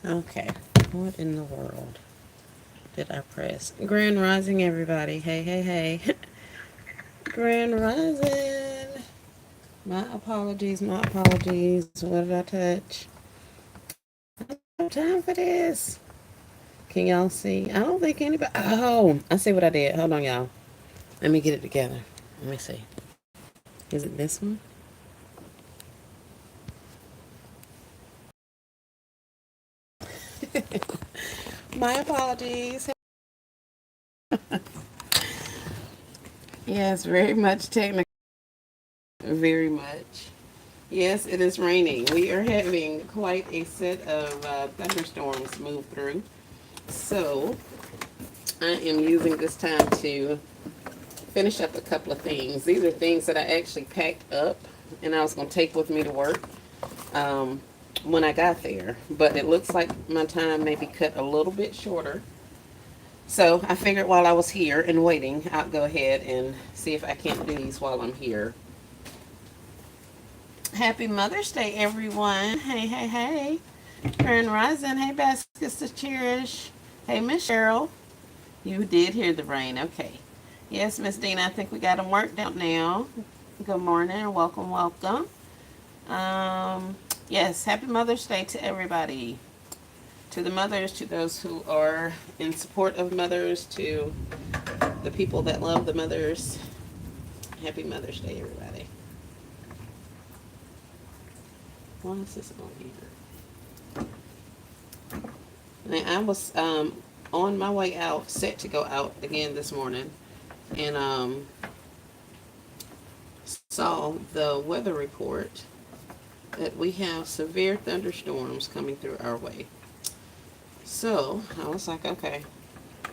Okay. What in the world did I press? Grand Rising, everybody. Hey, hey, hey. Grand Rising. My apologies, my apologies. What did I touch? I don't have time for this. Can y'all see? I don't think anybody. Oh, I see what I did. Hold on, y'all. Let me get it together. Let me see. Is it this one? My apologies. Yes, very much technical. Very much. Yes, it is raining. We are having quite a set of thunderstorms move through. So I am using this time to finish up a couple of things. These are things that I actually packed up and I was going to take with me to work um, when I got there. But it looks like my time may be cut a little bit shorter. So I figured while I was here and waiting, I'll go ahead and see if I can't do these while I'm here. Happy Mother's Day, everyone. Hey, hey, hey. Grand Rising. Hey, Baskets to Cherish. Hey, Miss Cheryl. You did hear the rain. Okay. Yes, Miss Dina, I think we got them worked out now. Good morning and welcome, welcome. Yes, happy Mother's Day to everybody. To the mothers, to those who are in support of mothers, to the people that love the mothers. Happy Mother's Day, everybody. Why is this on here? Now, I was on my way out, set to go out again this morning, and saw the weather report that we have severe thunderstorms coming through our way. So I was like, okay.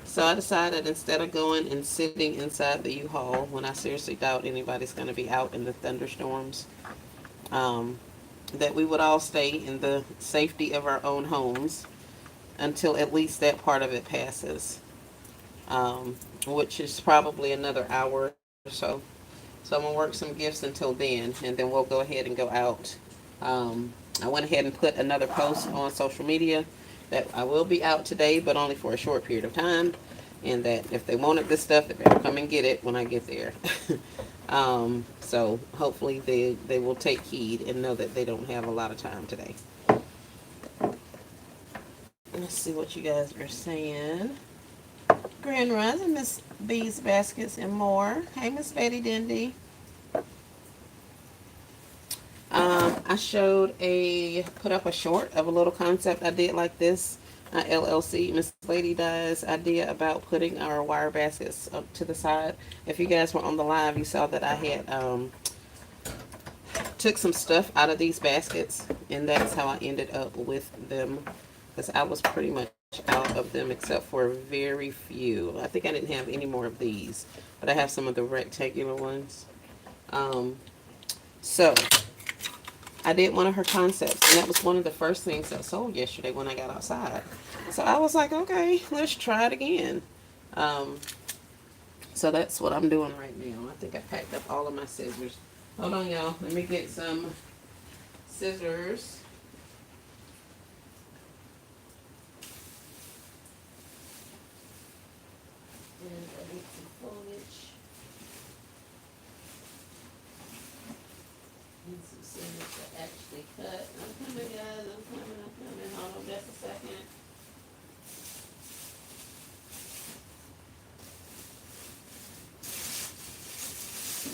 So I decided instead of going and sitting inside the U-Haul, when I seriously doubt anybody's going to be out in the thunderstorms, um, that we would all stay in the safety of our own homes until at least that part of it passes, which is probably another hour or so. So I'm gonna work some gifts until then, and then we'll go ahead and go out. I went ahead and put another post on social media that I will be out today, but only for a short period of time, and that if they wanted this stuff, they better come and get it when I get there. So hopefully they will take heed and know that they don't have a lot of time today. Let's see what you guys are saying. Grand Rising, Miss B's Baskets and more. Hey, Miss Betty Dindy. Put up a short of a little concept I did like this. LLC, Miss Lady Di's idea about putting our wire baskets up to the side. If you guys were on the live, you saw that I had took some stuff out of these baskets, and that's how I ended up with them. Because I was pretty much out of them except for very few. I think I didn't have any more of these, but I have some of the rectangular ones. Um, so I did one of her concepts, and that was one of the first things that sold yesterday when I got outside. So I was like, okay, let's try it again. Um, so that's what I'm doing right now. I think I packed up all of my scissors. Hold on, y'all. Let me get some scissors. And I need some foliage. Need some scissors to actually cut. I'm coming, guys. I'm coming. I'm coming. Hold on just a second.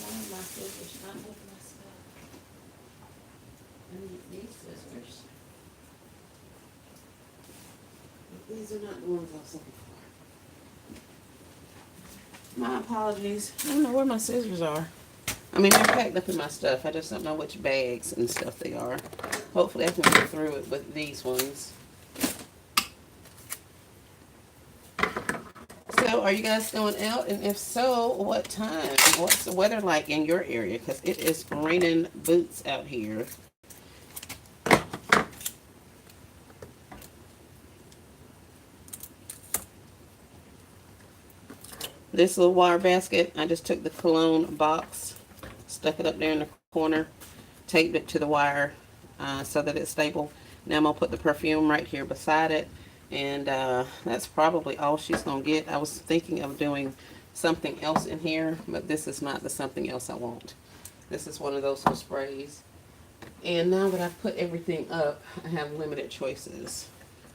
Why are my scissors not with my stuff? I need these scissors. These are not the ones I was looking for. My apologies. I don't know where my scissors are. I mean, they're packed up in my stuff. I just don't know which bags and stuff they are. Hopefully I can get through it with these ones. So, are you guys going out? And if so, what time? What's the weather like in your area? Because it is raining boots out here. This little wire basket, I just took the cologne box, stuck it up there in the corner, taped it to the wire so that it's stable. Now I'm going to put the perfume right here beside it. And that's probably all she's going to get. I was thinking of doing something else in here, but this is not the something else I want. This is one of those little sprays. And now that I've put everything up, I have limited choices.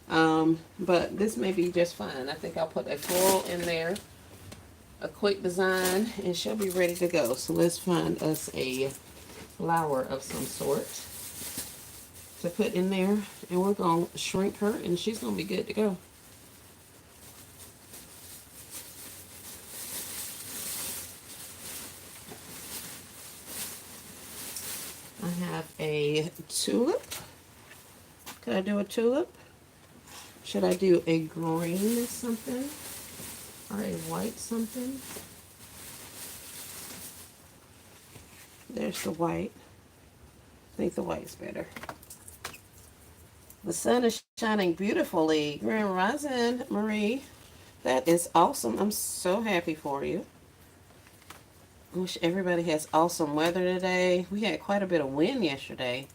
But this may be just fine. I think I'll put a floral in there, a quick design, and she'll be ready to go. So let's find us a flower of some sort to put in there, and we're going to shrink her, and she's going to be good to go. I have a tulip. Could I do a tulip? Should I do a green something or a white something? There's the white. I think the white's better. The sun is shining beautifully. Grand Rising, Marie. That is awesome. I'm so happy for you. I wish everybody has awesome weather today. We had quite a bit of wind yesterday.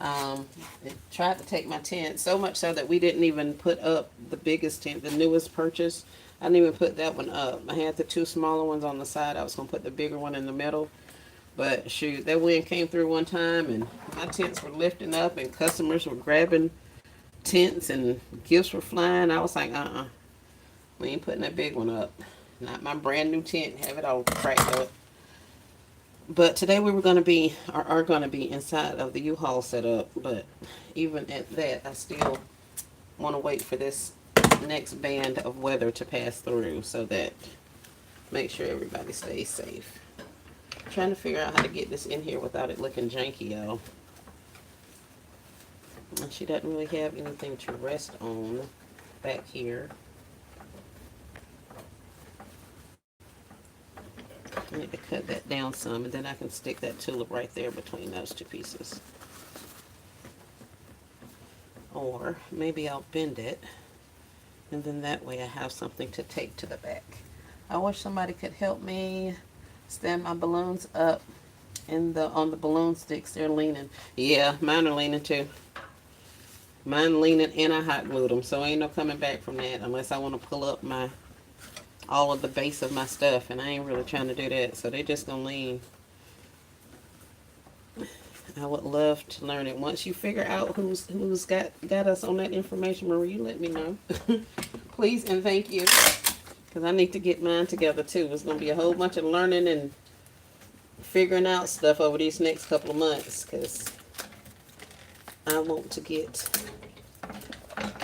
It tried to take my tent, so much so that we didn't even put up the biggest tent, the newest purchase. I didn't even put that one up. I had the two smaller ones on the side. I was going to put the bigger one in the middle. But shoot, that wind came through one time, and my tents were lifting up, and customers were grabbing tents, and gifts were flying. I was like, we ain't putting that big one up. Not my brand new tent, have it all cracked up. But today we were going to be, or are going to be, inside of the U-Haul setup. But even at that, I still want to wait for this next band of weather to pass through, so that make sure everybody stays safe. I'm trying to figure out how to get this in here without it looking janky, y'all. And she doesn't really have anything to rest on back here. I need to cut that down some, and then I can stick that tulip right there between those two pieces. Or maybe I'll bend it, and then that way I have something to take to the back. I wish somebody could help me stand my balloons up on the balloon sticks. They're leaning. Yeah, mine are leaning too. Mine leaning, and I hot glued them, so ain't no coming back from that unless I want to pull up all of the base of my stuff, and I ain't really trying to do that, so they're just gonna lean. I would love to learn it. Once you figure out who's got us on that information, Marie, you let me know. Please and thank you, because I need to get mine together too. It's gonna be a whole bunch of learning and figuring out stuff over these next couple of months, because I want to get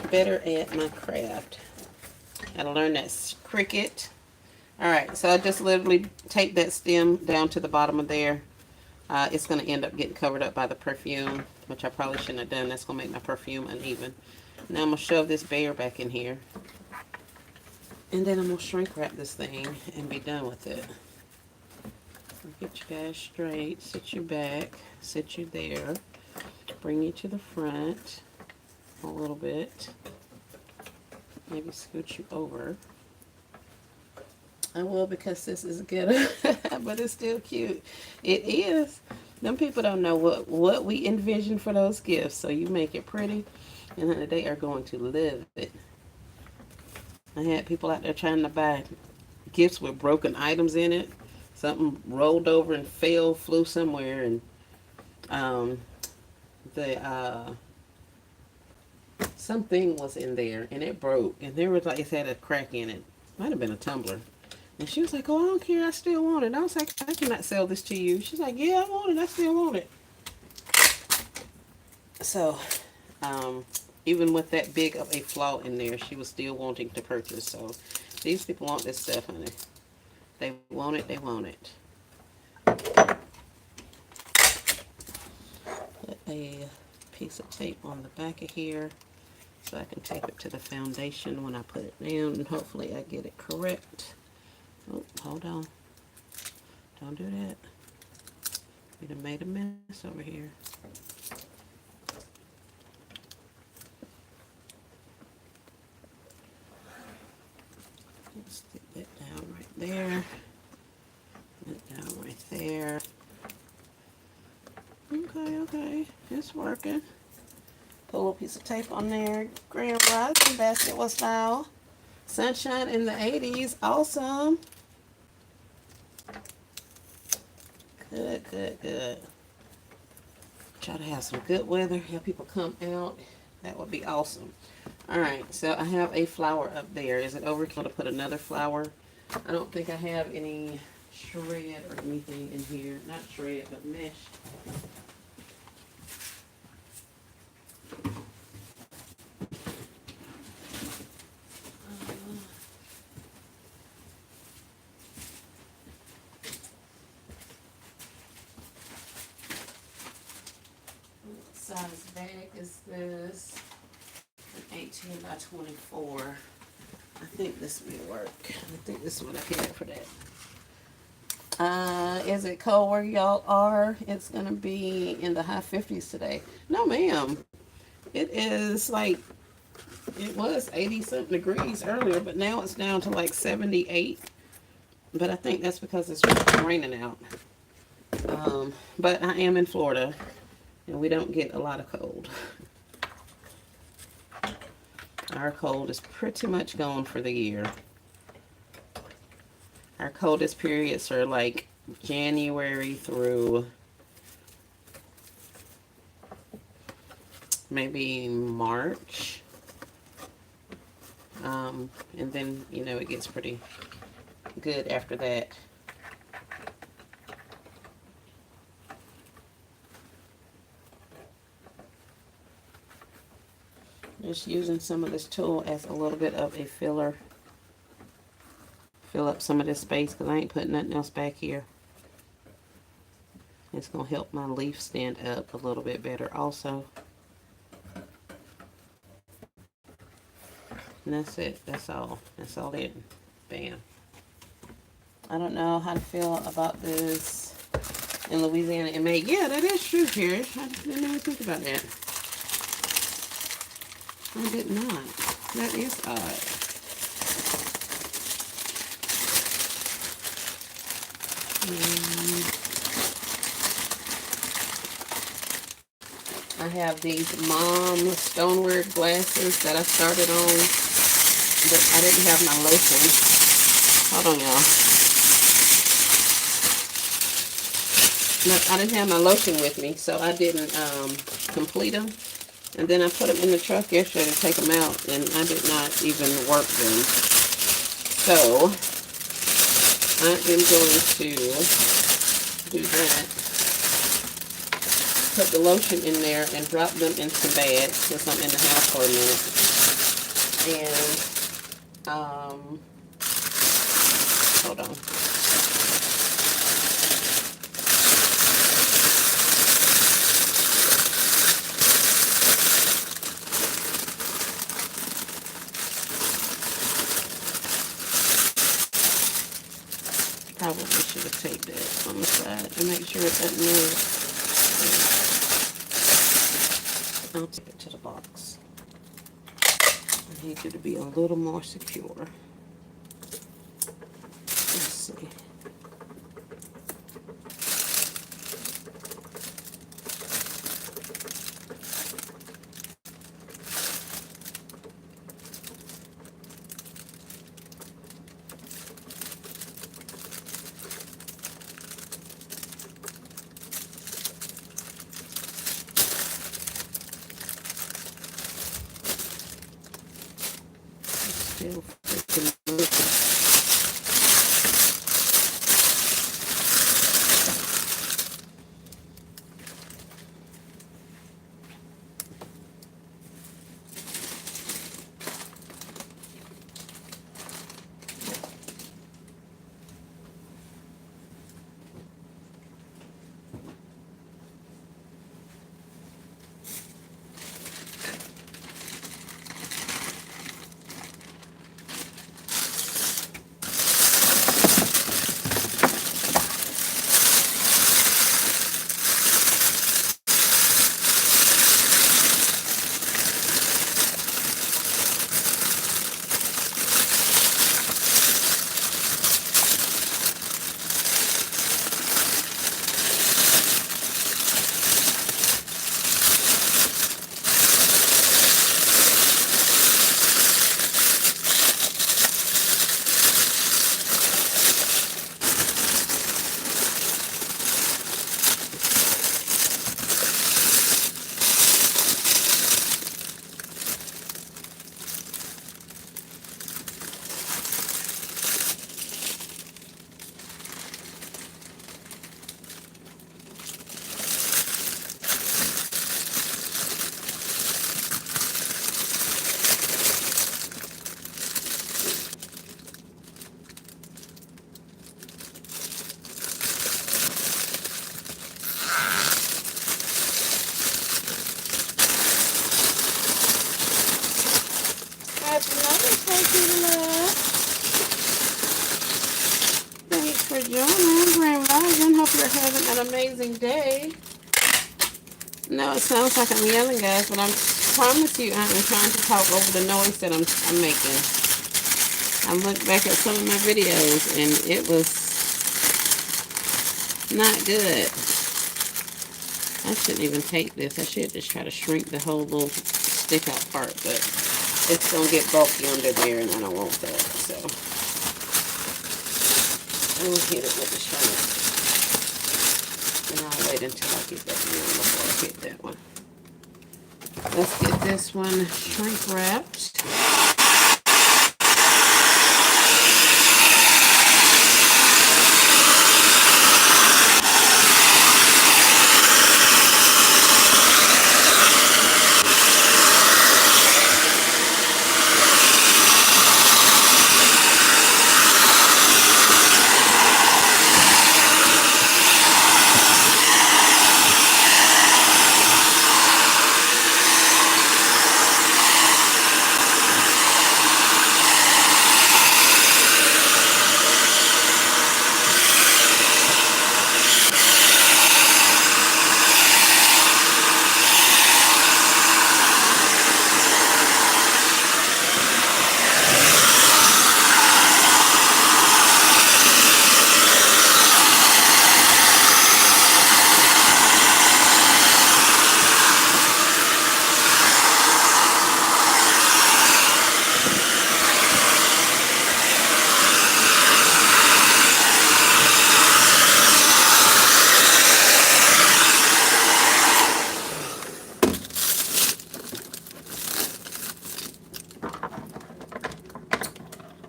better at my craft. Gotta learn that Cricut. Alright, so I just literally taped that stem down to the bottom of there. It's going to end up getting covered up by the perfume, which I probably shouldn't have done. That's going to make my perfume uneven. Now I'm going to shove this bear back in here. And then I'm going to shrink wrap this thing and be done with it. Get you guys straight. Sit you back. Sit you there. Bring you to the front a little bit. Maybe scoot you over. I will, because this is good, but it's still cute. It is. Them people don't know what we envision for those gifts, so you make it pretty, and they are going to love it. I had people out there trying to buy gifts with broken items in it. Something rolled over and flew somewhere, and something was in there, and it broke, and there was like, it had a crack in it. Might have been a tumbler. And she was like, oh, I don't care, I still want it. And I was like, I cannot sell this to you. She's like, yeah, I want it, I still want it. So, even with that big of a flaw in there, she was still wanting to purchase. So, these people want this stuff, honey. They want it, they want it. Put a piece of tape on the back of here, so I can tape it to the foundation when I put it down, and hopefully I get it correct. Oh, hold on. Don't do that. We done made a mess over here. Let's stick that down right there. That down right there. Okay, okay. It's working. Put a little piece of tape on there. Grand Rising basketball style. Sunshine in the 80s. Awesome. Good, good, good. Try to have some good weather. Have people come out. That would be awesome. Alright, so I have a flower up there. Is it overkill to put another flower? I don't think I have any shred or anything in here. Not shred, but mesh. What size bag is this? An 18 by 24. I think this will work. I think this is what I had for that. Is it cold where y'all are? It's gonna be in the high 50s today. No, ma'am. It is like, it was 80 something degrees earlier, but now it's down to like 78. But I think that's because it's raining out. But I am in Florida, and we don't get a lot of cold. Our cold is pretty much gone for the year. Our coldest periods are like January through maybe March. And then, you know, it gets pretty good after that. Just using some of this tool as a little bit of a filler. Fill up some of this space because I ain't putting nothing else back here. It's going to help my leaf stand up a little bit better also. And that's it. That's all. That's all it. Bam. I don't know how to feel about this in Louisiana and May. Yeah, that is true, Harry. I didn't even think about that. I did not. That is odd. I have these mom stoneware glasses that I started on, but I didn't have my lotion. Hold on, y'all. No, I didn't have my lotion with me, so I didn't complete them. And then I put them in the truck yesterday to take them out, and I did not even work them. So I am going to do that. Put the lotion in there and drop them in some bags since I'm in the house for a minute. And hold on. Probably should have taped that on the side to make sure it doesn't move. I'll take it to the box. I need you to be a little more secure. Let's see. Still freaking for joining Grand Rising. Hope you're having an amazing day. No, it sounds like I'm yelling, guys, but I promise you I am trying to talk over the noise that I'm making. I looked back at some of my videos, and it was not good. I shouldn't even take this. I should just try to shrink the whole little stick out part, but it's going to get bulky under there, and I don't want that, so I'm going to hit it with the shrink. And I'll wait until I get that one before I hit that one. Let's get this one shrink wrapped.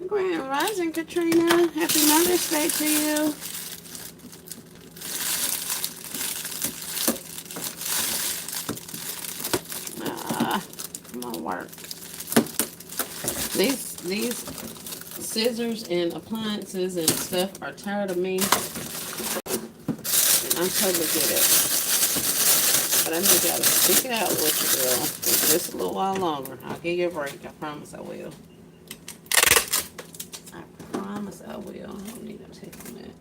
Grand Rising, Katrina. Happy Mother's Day to you. Come on, work. These scissors and appliances and stuff are tired of me, and I'm totally get it. But I know you gotta stick it out with you, girl. Just a little while longer. I'll give you a break. I promise I will. I promise I will. I don't need to take a minute.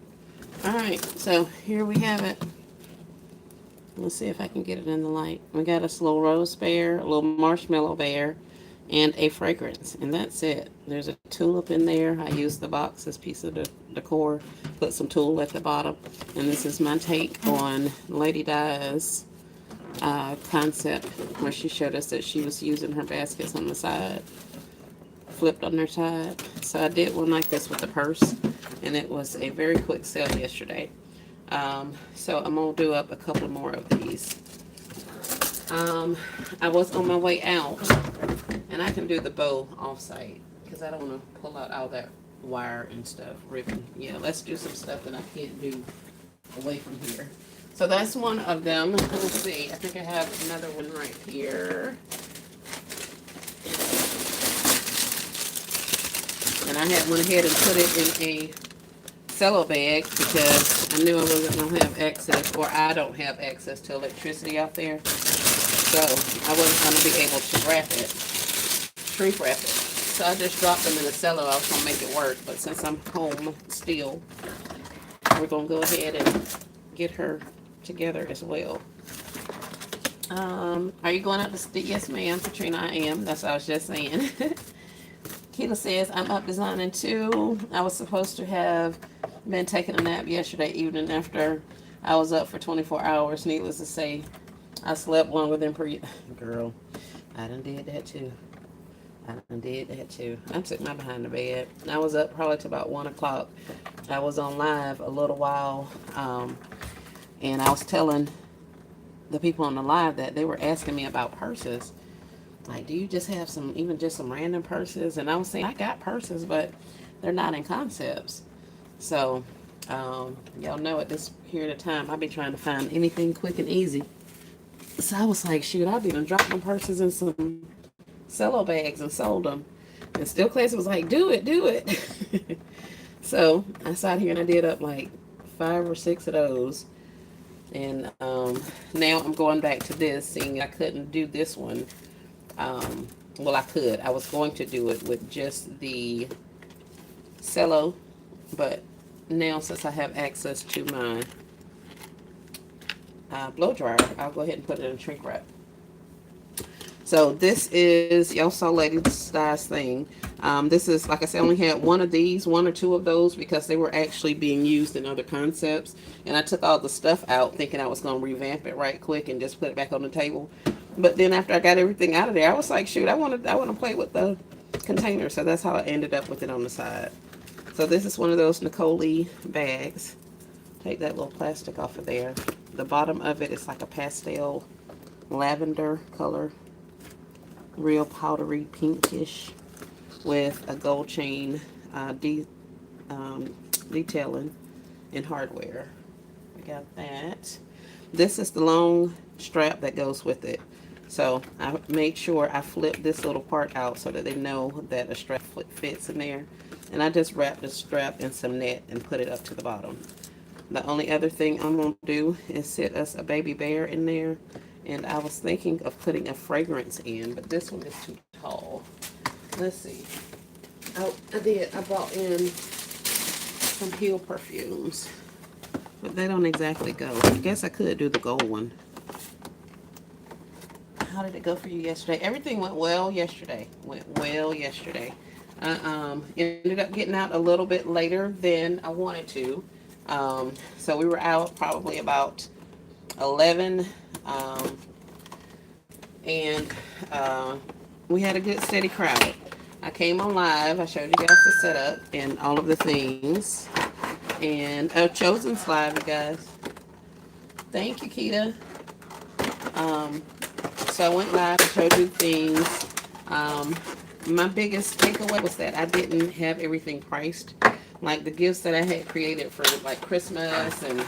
Alright, so here we have it. Let's see if I can get it in the light. We got a slow rose bear, a little marshmallow bear, and a fragrance, and that's it. There's a tulip in there. I used the box as piece of the decor, put some tulle at the bottom, and this is my take on Lady Di's concept, where she showed us that she was using her baskets on the side, flipped on their side. So I did one like this with the purse, and it was a very quick sale yesterday. So I'm gonna do up a couple more of these. I was on my way out, and I can do the bow off-site because I don't want to pull out all that wire and stuff, ribbon. Yeah, let's do some stuff that I can't do away from here. So that's one of them. Let's see. I think I have another one right here. And I had went ahead and put it in a cello bag because I knew I wasn't going to have access, or I don't have access to electricity out there. So I wasn't going to be able to wrap it, shrink wrap it. So I just dropped them in the cello. I was going to make it work. But since I'm home still, we're going to go ahead and get her together as well. Are you going up to yes, ma'am, Katrina, I am. That's what I was just saying. Keela says, I'm up designing too. I was supposed to have been taking a nap yesterday evening after I was up for 24 hours. Needless to say, I slept longer than girl, I done did that too. I took my behind the bed. I was up probably to about 1 o'clock. I was on live a little while, and I was telling the people on the live that they were asking me about purses. Like, do you just have some, even just some random purses? And I was saying, I got purses, but they're not in concepts. So, y'all know at this period of time, I be trying to find anything quick and easy. So I was like, shoot, I'll be done dropping purses in some cello bags and sold them. And Still Classy was like, do it. So I sat here and I did up like 5 or 6 of those. And now I'm going back to this, seeing I couldn't do this one. Well, I could. I was going to do it with just the cello, but now since I have access to my blow dryer, I'll go ahead and put it in shrink wrap. So this is, y'all saw Lady Di's thing. This is, like I said, I only had one of these, one or two of those, because they were actually being used in other concepts. And I took all the stuff out thinking I was going to revamp it right quick and just put it back on the table. But then after I got everything out of there, I was like, shoot, I want to play with the container. So that's how I ended up with it on the side. So this is one of those Nicole bags. Take that little plastic off of there. The bottom of it is like a pastel lavender color, real powdery pinkish, with a gold chain detailing in hardware. We got that. This is the long strap that goes with it. So I made sure I flip this little part out so that they know that a strap fits in there. And I just wrapped the strap in some net and put it up to the bottom. The only other thing I'm going to do is set us a baby bear in there. And I was thinking of putting a fragrance in, but this one is too tall. Let's see. Oh, I bought in some Heel perfumes, but they don't exactly go. I guess I could do the gold one. How did it go for you yesterday? Everything went well yesterday. I ended up getting out a little bit later than I wanted to. So we were out probably about 11, and we had a good steady crowd. I came on live. I showed you guys the setup and all of the things. And Chosen's live, you guys. Thank you, Keita. So I went live and showed you things. My biggest takeaway was that I didn't have everything priced. Like the gifts that I had created for like Christmas and,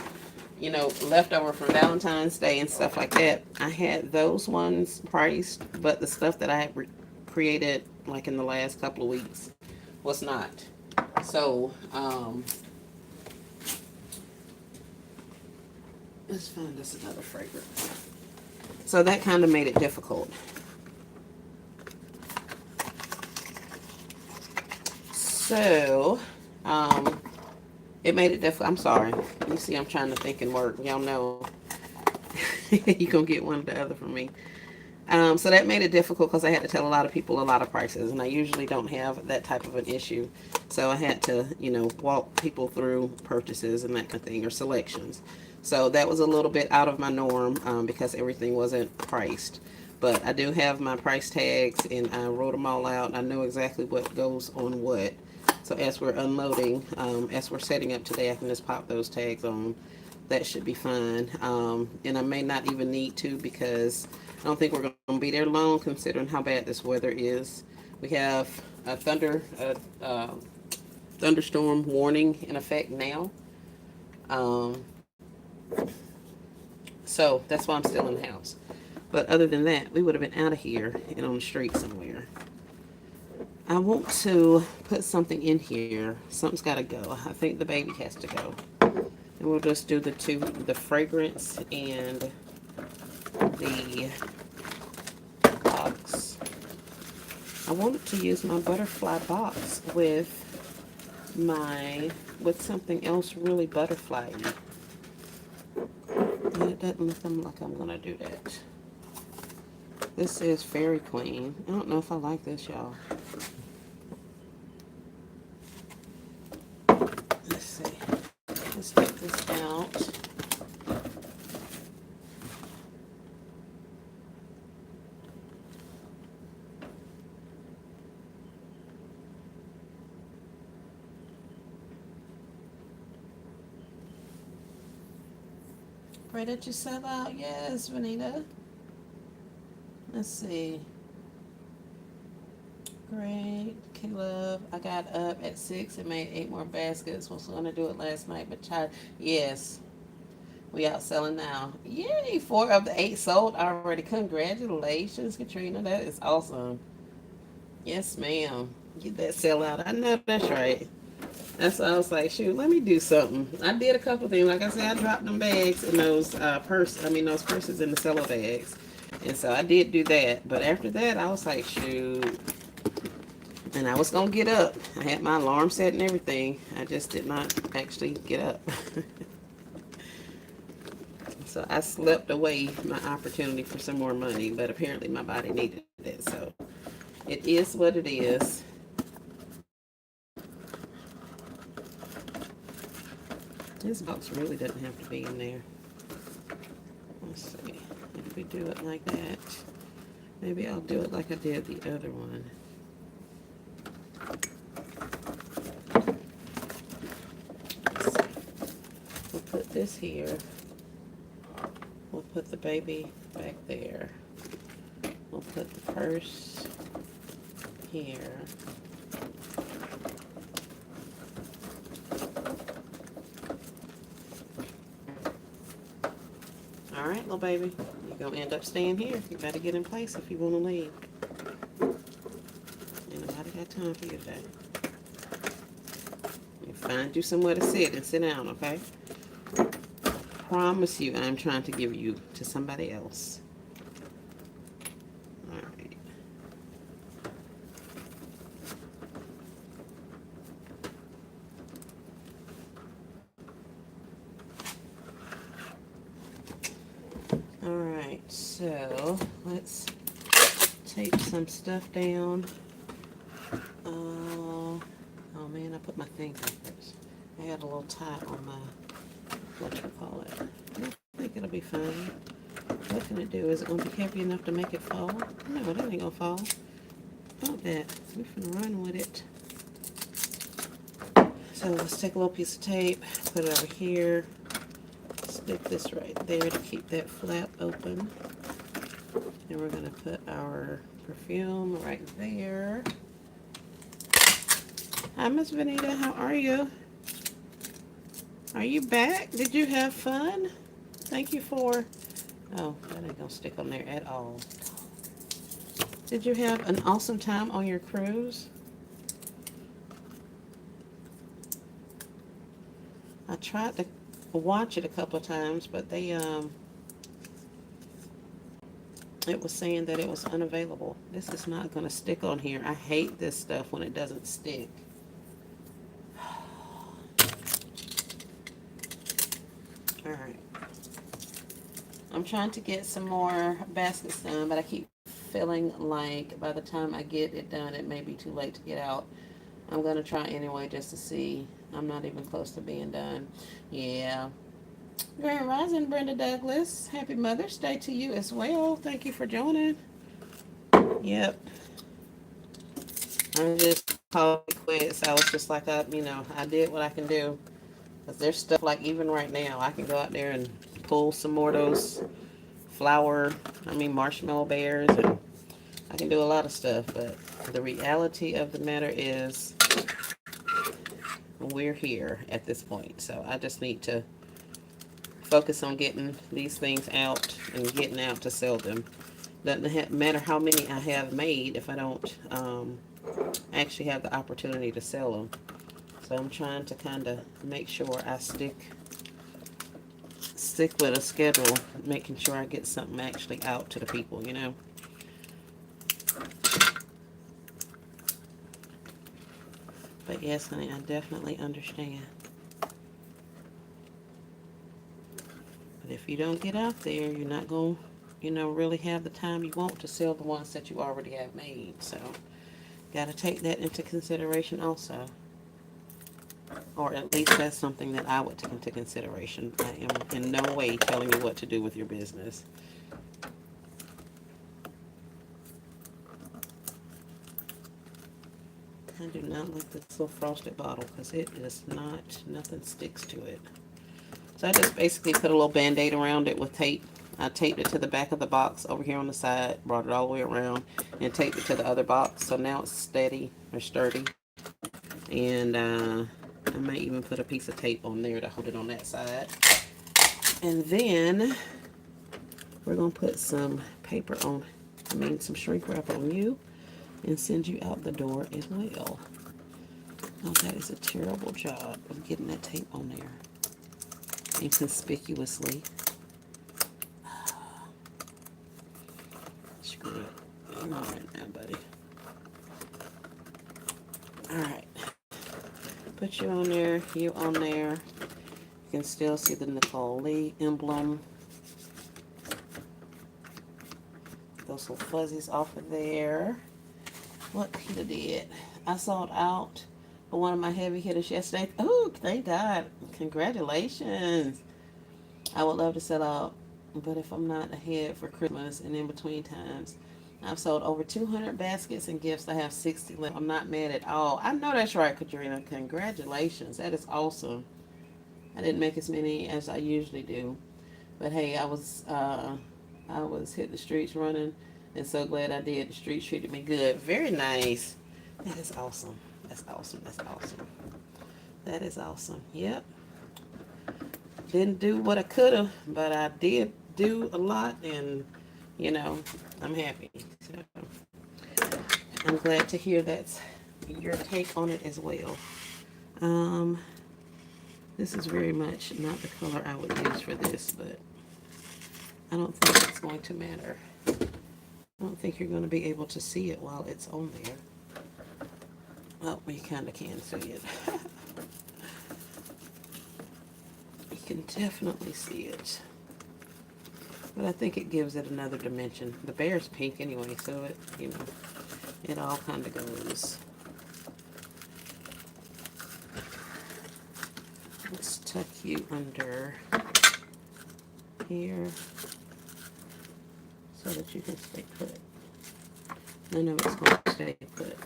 you know, leftover from Valentine's Day and stuff like that. I had those ones priced, but the stuff that I had created like in the last couple of weeks was not. So, let's find us another fragrance. So that kind of made it difficult. So, it made it difficult. I'm sorry. You see, I'm trying to think and work. Y'all know you gonna get one or the other from me. So that made it difficult because I had to tell a lot of people a lot of prices, and I usually don't have that type of an issue. So I had to, you know, walk people through purchases and that kind of thing, or selections. So that was a little bit out of my norm because everything wasn't priced. But I do have my price tags, and I wrote them all out. I know exactly what goes on what. So as we're unloading, as we're setting up today, I can just pop those tags on. That should be fine. And I may not even need to, because I don't think we're going to be there long considering how bad this weather is. We have a thunderstorm warning in effect now. So that's why I'm still in the house. But other than that, we would have been out of here and on the street somewhere. I want to put something in here. Something's got to go. I think the baby has to go. And we'll just do the fragrance and the box. I wanted to use my butterfly box with something else really butterfly-y. And it doesn't look like I'm gonna do that. This is Fairy Queen. I don't know if I like this, y'all. Let's see. Let's take this out. Pray that you sell out. Yes, Vanita. Let's see. Great. Caleb, I got up at 6 and made 8 more baskets. Was going to do it last night, but tried. Yes. We out selling now. Yay. 4 of the 8 sold already. Congratulations, Katrina. That is awesome. Yes, ma'am. Get that sell out. I know that's right. That's why I was like, shoot, let me do something. I did a couple things. Like I said, I dropped them bags in those those purses in the cello bags. And so I did do that. But after that, I was like, shoot, And I was going to get up. I had my alarm set and everything. I just did not actually get up. So I slept away my opportunity for some more money, but apparently my body needed it. So it is what it is. This box really doesn't have to be in there. Let's see. If we do it like that, maybe I'll do it like I did the other one. Let's see. We'll put this here. We'll put the baby back there. We'll put the purse here. All right, little baby, you're going to end up staying here. You better get in place if you want to leave. Ain't nobody got time for you today. You find you somewhere to sit and sit down, okay? I promise you I'm trying to give you to somebody else. All right. All right, so let's tape some stuff down. Oh man, I put my thing backwards. I had a little tie on my, what you call it. I think it'll be fine. What can it do? Is it going to be heavy enough to make it fall? No, it ain't going to fall. About that. We're going to run with it. So let's take a little piece of tape, put it over here, stick this right there to keep that flap open. And we're going to put our perfume right there. Hi, Miss Vanita. How are you? Are you back? Did you have fun? Thank you for... Oh, that ain't going to stick on there at all. Did you have an awesome time on your cruise? I tried to watch it a couple of times, but they, it was saying that it was unavailable. This is not going to stick on here. I hate this stuff when it doesn't stick. Alright. I'm trying to get some more baskets done, but I keep feeling like by the time I get it done, it may be too late to get out. I'm going to try anyway just to see. I'm not even close to being done. Yeah. Grand Rising, Brenda Douglas. Happy Mother's Day to you as well. Thank you for joining. Yep. I'm just calling it quits. I was just like, I did what I can do. Because there's stuff like even right now, I can go out there and pull some more of those marshmallow bears. And I can do a lot of stuff. But the reality of the matter is we're here at this point. So I just need to focus on getting these things out and getting out to sell them. Doesn't matter how many I have made if I don't actually have the opportunity to sell them. So I'm trying to kind of make sure I stick with a schedule, making sure I get something actually out to the people, you know. But yes, honey, I definitely understand. But if you don't get out there, you're not going to, really have the time you want to sell the ones that you already have made. So, got to take that into consideration also. Or at least that's something that I would take into consideration. I am in no way telling you what to do with your business. I do not like this little frosted bottle because it is nothing sticks to it. So I just basically put a little band-aid around it with tape. I taped it to the back of the box over here on the side, brought it all the way around, and taped it to the other box. So now it's steady or sturdy. And I might even put a piece of tape on there to hold it on that side. And then we're going to put some paper on, some shrink wrap on you and send you out the door as well. Oh, that is a terrible job of getting that tape on there. Inconspicuously. Screw it. All right now, buddy. you on there, you on there. You can still see the Nicole Lee emblem. Those little fuzzies off of there. What Peter did. I sold out for one of my heavy hitters yesterday. Oh, thank God. Congratulations. I would love to sell out, but if I'm not ahead for Christmas and in between times, I've sold over 200 baskets and gifts. I have 60 left. I'm not mad at all. I know that's right, Katrina. Congratulations. That is awesome. I didn't make as many as I usually do. But hey, I was hitting the streets running, and so glad I did. The streets treated me good. Very nice. That is awesome. That's awesome. That's awesome. That is awesome. Yep. Didn't do what I could have, but I did do a lot, and you know, I'm happy. So I'm glad to hear that's your take on it as well. Um, this is very much not the color I would use for this, but I don't think it's going to matter. I don't think you're going to be able to see it while it's on there. Well, you kind of can see it. You can definitely see it. But I think it gives it another dimension. The bear's pink anyway, so it, you know, it all kind of goes. Let's tuck you under here so that you can stay put. None of it's going to stay put.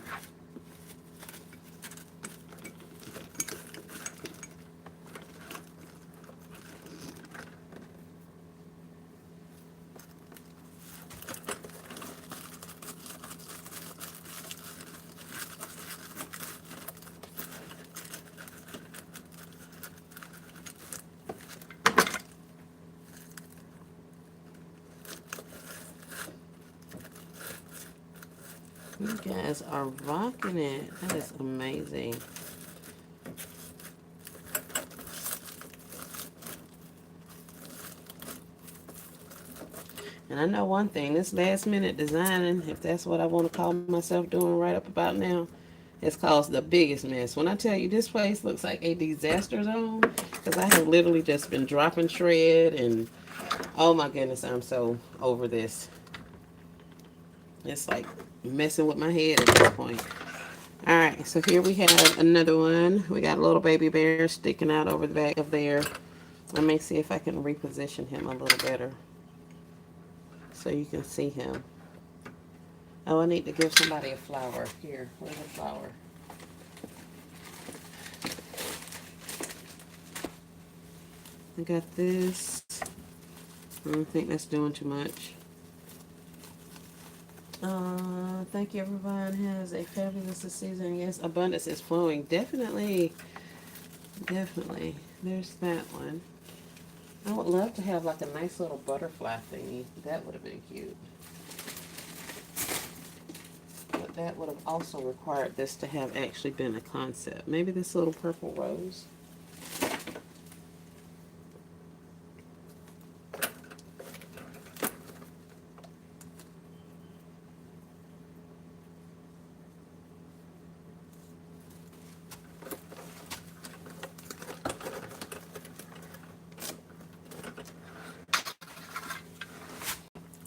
You guys are rocking it. That is amazing. And I know one thing, this last minute designing, if that's what I want to call myself doing right up about now, it's caused the biggest mess. When I tell you this place looks like a disaster zone, because I have literally just been dropping shred and oh my goodness, I'm so over this. It's like messing with my head at this point. Alright, so here we have another one. We got a little baby bear sticking out over the back of there. Let me see if I can reposition him a little better so you can see him. Oh, I need to give somebody a flower. Here, where's a flower? I got this. I don't think that's doing too much. Thank you, everyone has a fabulous season. Yes, abundance is flowing. Definitely. Definitely. There's that one. I would love to have like a nice little butterfly thingy. That would have been cute. But that would have also required this to have actually been a concept. Maybe this little purple rose.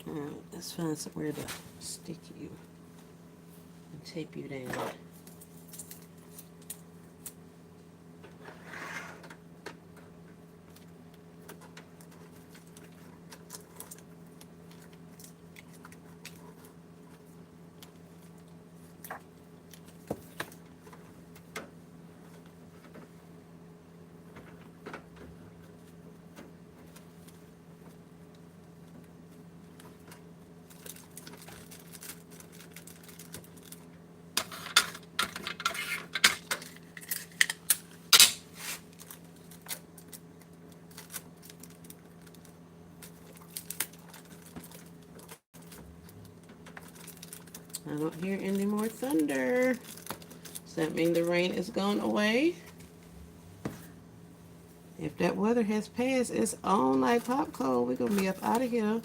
Alright, let's find somewhere to stick you and tape you down. I don't hear any more thunder. Does that mean the rain is gone away? If that weather has passed, it's on like popcorn. We're going to be up out of here.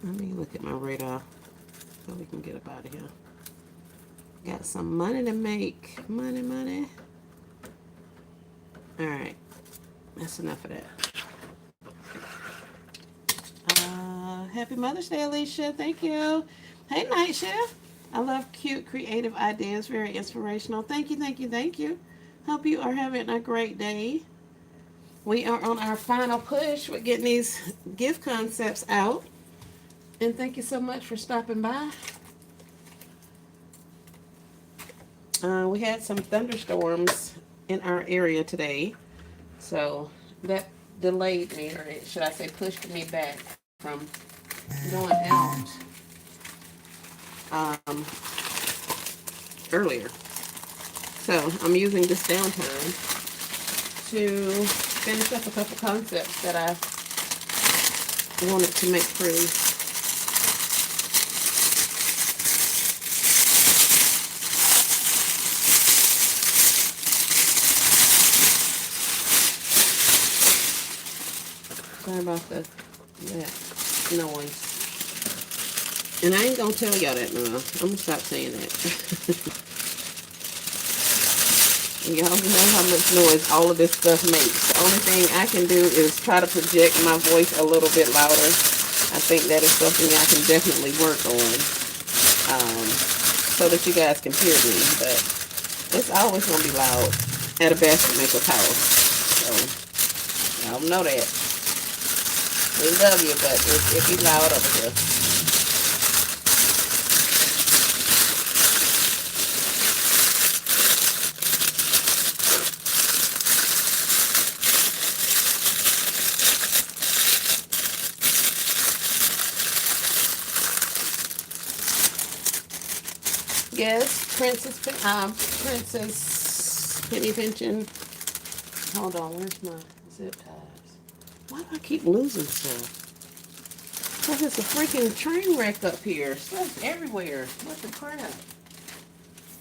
Let me look at my radar so we can get up out of here. Got some money to make. Money, money. All right, that's enough of that. Happy Mother's Day, Alicia. Thank you. Hey, Night Chef. I love cute, creative ideas. Very inspirational. Thank you, thank you, thank you. Hope you are having a great day. We are on our final push with getting these gift concepts out. And thank you so much for stopping by. We had some thunderstorms in our area today. So that delayed me, or should I say pushed me back from going out um, earlier. So I'm using this downtime to finish up a couple concepts that I wanted to make pretty. Sorry about that noise. And I ain't gonna tell y'all that now. I'm gonna stop saying that. Y'all know how much noise all of this stuff makes. The only thing I can do is try to project my voice a little bit louder. I think that is something I can definitely work on, so that you guys can hear me. But it's always gonna be loud at a basket maker's house. So y'all know that. We love you, but it be loud over here. Yes, Princess Penny Pension. Hold on, where's my zip ties? Why do I keep losing stuff? Because it's a freaking train wreck up here. Stuff's everywhere. What the crap?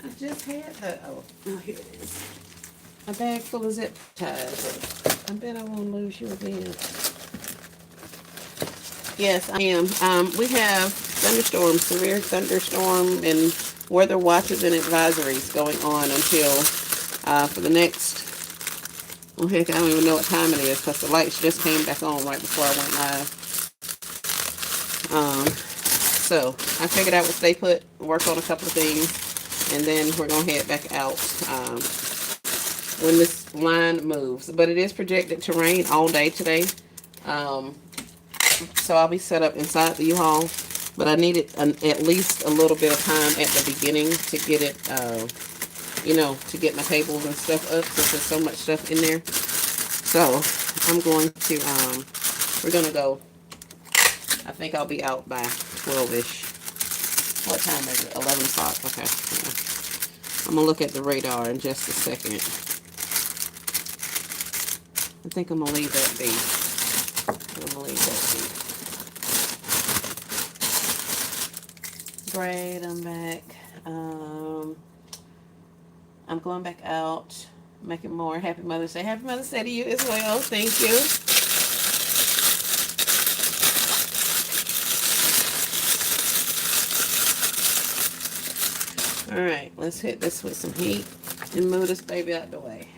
I just had here it is. A bag full of zip ties. I bet I won't lose you again. Yes, I am. We have thunderstorms, severe thunderstorm and weather watches and advisories going on until for the next, well, heck, I don't even know what time it is because the lights just came back on right before I went live. So I figured I would stay put, work on a couple of things, and then we're going to head back out when this line moves. But it is projected to rain all day today. So I'll be set up inside the U-Haul, but I needed at least a little bit of time at the beginning to get it, to get my tables and stuff up since there's so much stuff in there. So I'm going to, we're going to go, I think I'll be out by 12-ish. What time is it? 11 o'clock. Okay. Yeah. I'm going to look at the radar in just a second. I think I'm going to leave that be. I'm going to leave that be. Great, I'm back. I'm going back out, making more. Happy Mother's Day. Happy Mother's Day to you as well. Thank you. All right, let's hit this with some heat and move this baby out the way.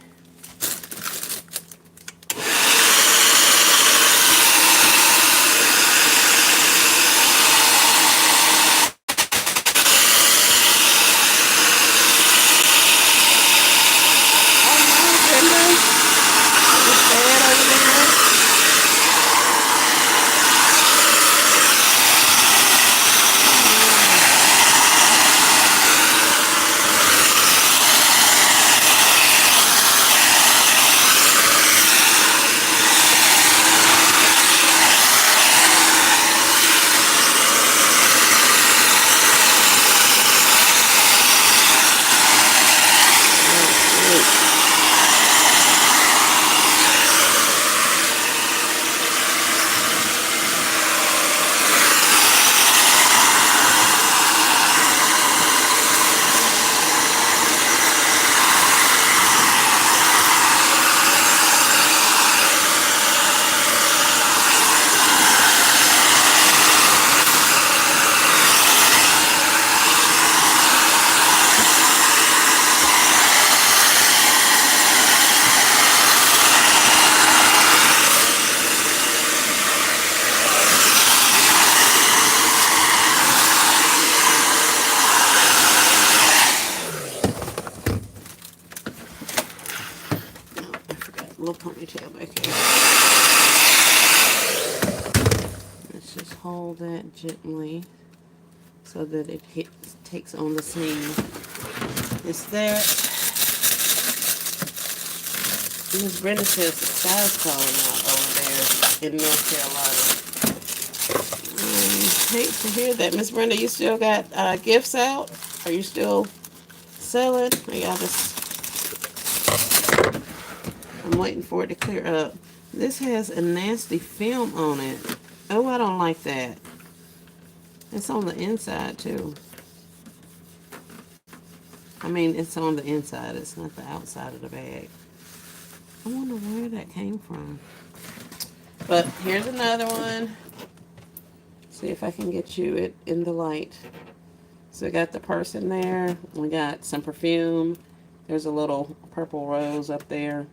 little ponytail back here. Let's just hold that gently so that it takes on the same. It's that. Miss Brenda says the sky's calling out over there in North Carolina. Hate to hear that. Miss Brenda, you still got gifts out? Are you still selling? I'm waiting for it to clear up. This has a nasty film on it. Oh, I don't like that. It's on the inside too. I mean, it's on the inside. It's not the outside of the bag. I wonder where that came from. But here's another one. See if I can get you it in the light. So we got the purse in there. We got some perfume. There's a little purple rose up there.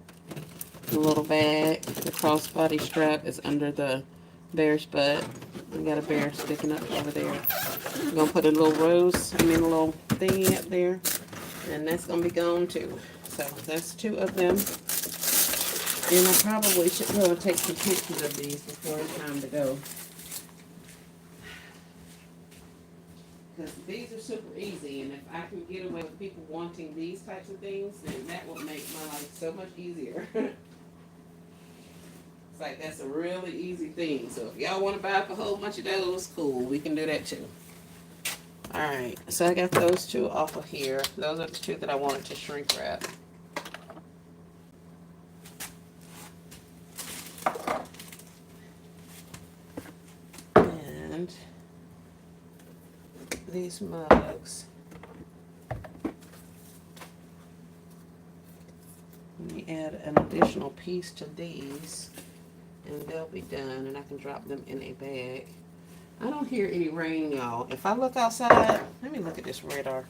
The little bag. The crossbody strap is under the bear's butt. We got a bear sticking up over there. I'm going to put a little little thingy up there. And that's going to be gone too. So that's 2 of them. And I probably should go and take some pictures of these before it's time to go. Because these are super easy, and if I can get away with people wanting these types of things, then that will make my life so much easier. It's like that's a really easy thing. So if y'all want to buy up a whole bunch of those, cool, we can do that too. Alright, so I got those 2 off of here. Those are the 2 that I wanted to shrink wrap. And these mugs. Let me add an additional piece to these, and they'll be done, and I can drop them in a bag. I don't hear any rain, y'all. If I look outside, let me look at this radar.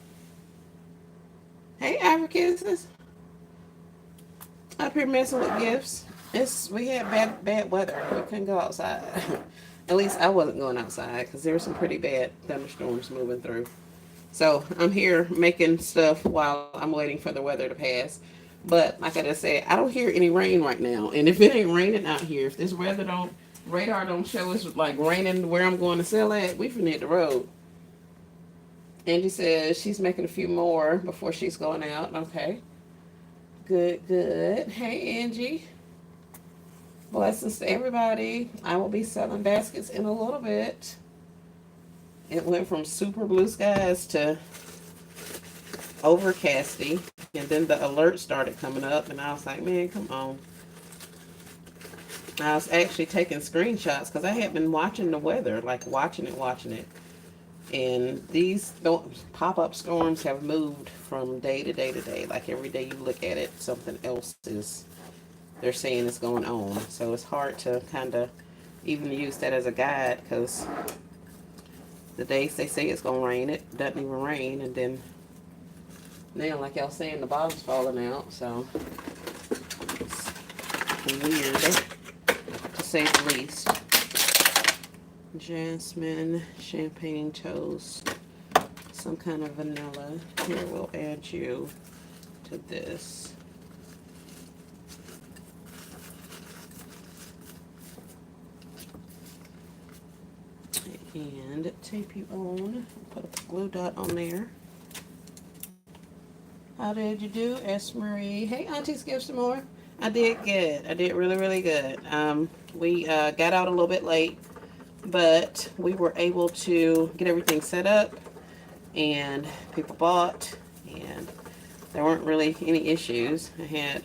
Hey, Africans, up here messing with gifts. We had bad weather. We couldn't go outside. At least I wasn't going outside because there were some pretty bad thunderstorms moving through. So I'm here making stuff while I'm waiting for the weather to pass. But like I just said, I don't hear any rain right now. And if it ain't raining out here, if this radar don't show us like raining where I'm going to sell at, we finna hit the road. Angie says she's making a few more before she's going out. Okay. Good, good. Hey, Angie. Blessings to everybody. I will be selling baskets in a little bit. It went from super blue skies to overcasty. And then the alert started coming up. And I was like, man, come on. I was actually taking screenshots because I had been watching the weather. Like watching it. And these pop-up storms have moved from day to day to day. Like every day you look at it, something else they're saying is going on. So it's hard to kind of even use that as a guide because the days they say it's going to rain, it doesn't even rain. And then now, like y'all saying, the bottom's falling out. So it's weird, to say the least. Jasmine, champagne toast, some kind of vanilla. Here, we'll add you to this. And tape you on. Put a glue dot on there. How did you do, S. Marie? Hey, Auntie's Give Some More. I did good. I did really, really good. We got out a little bit late, but we were able to get everything set up, and people bought, and there weren't really any issues. I had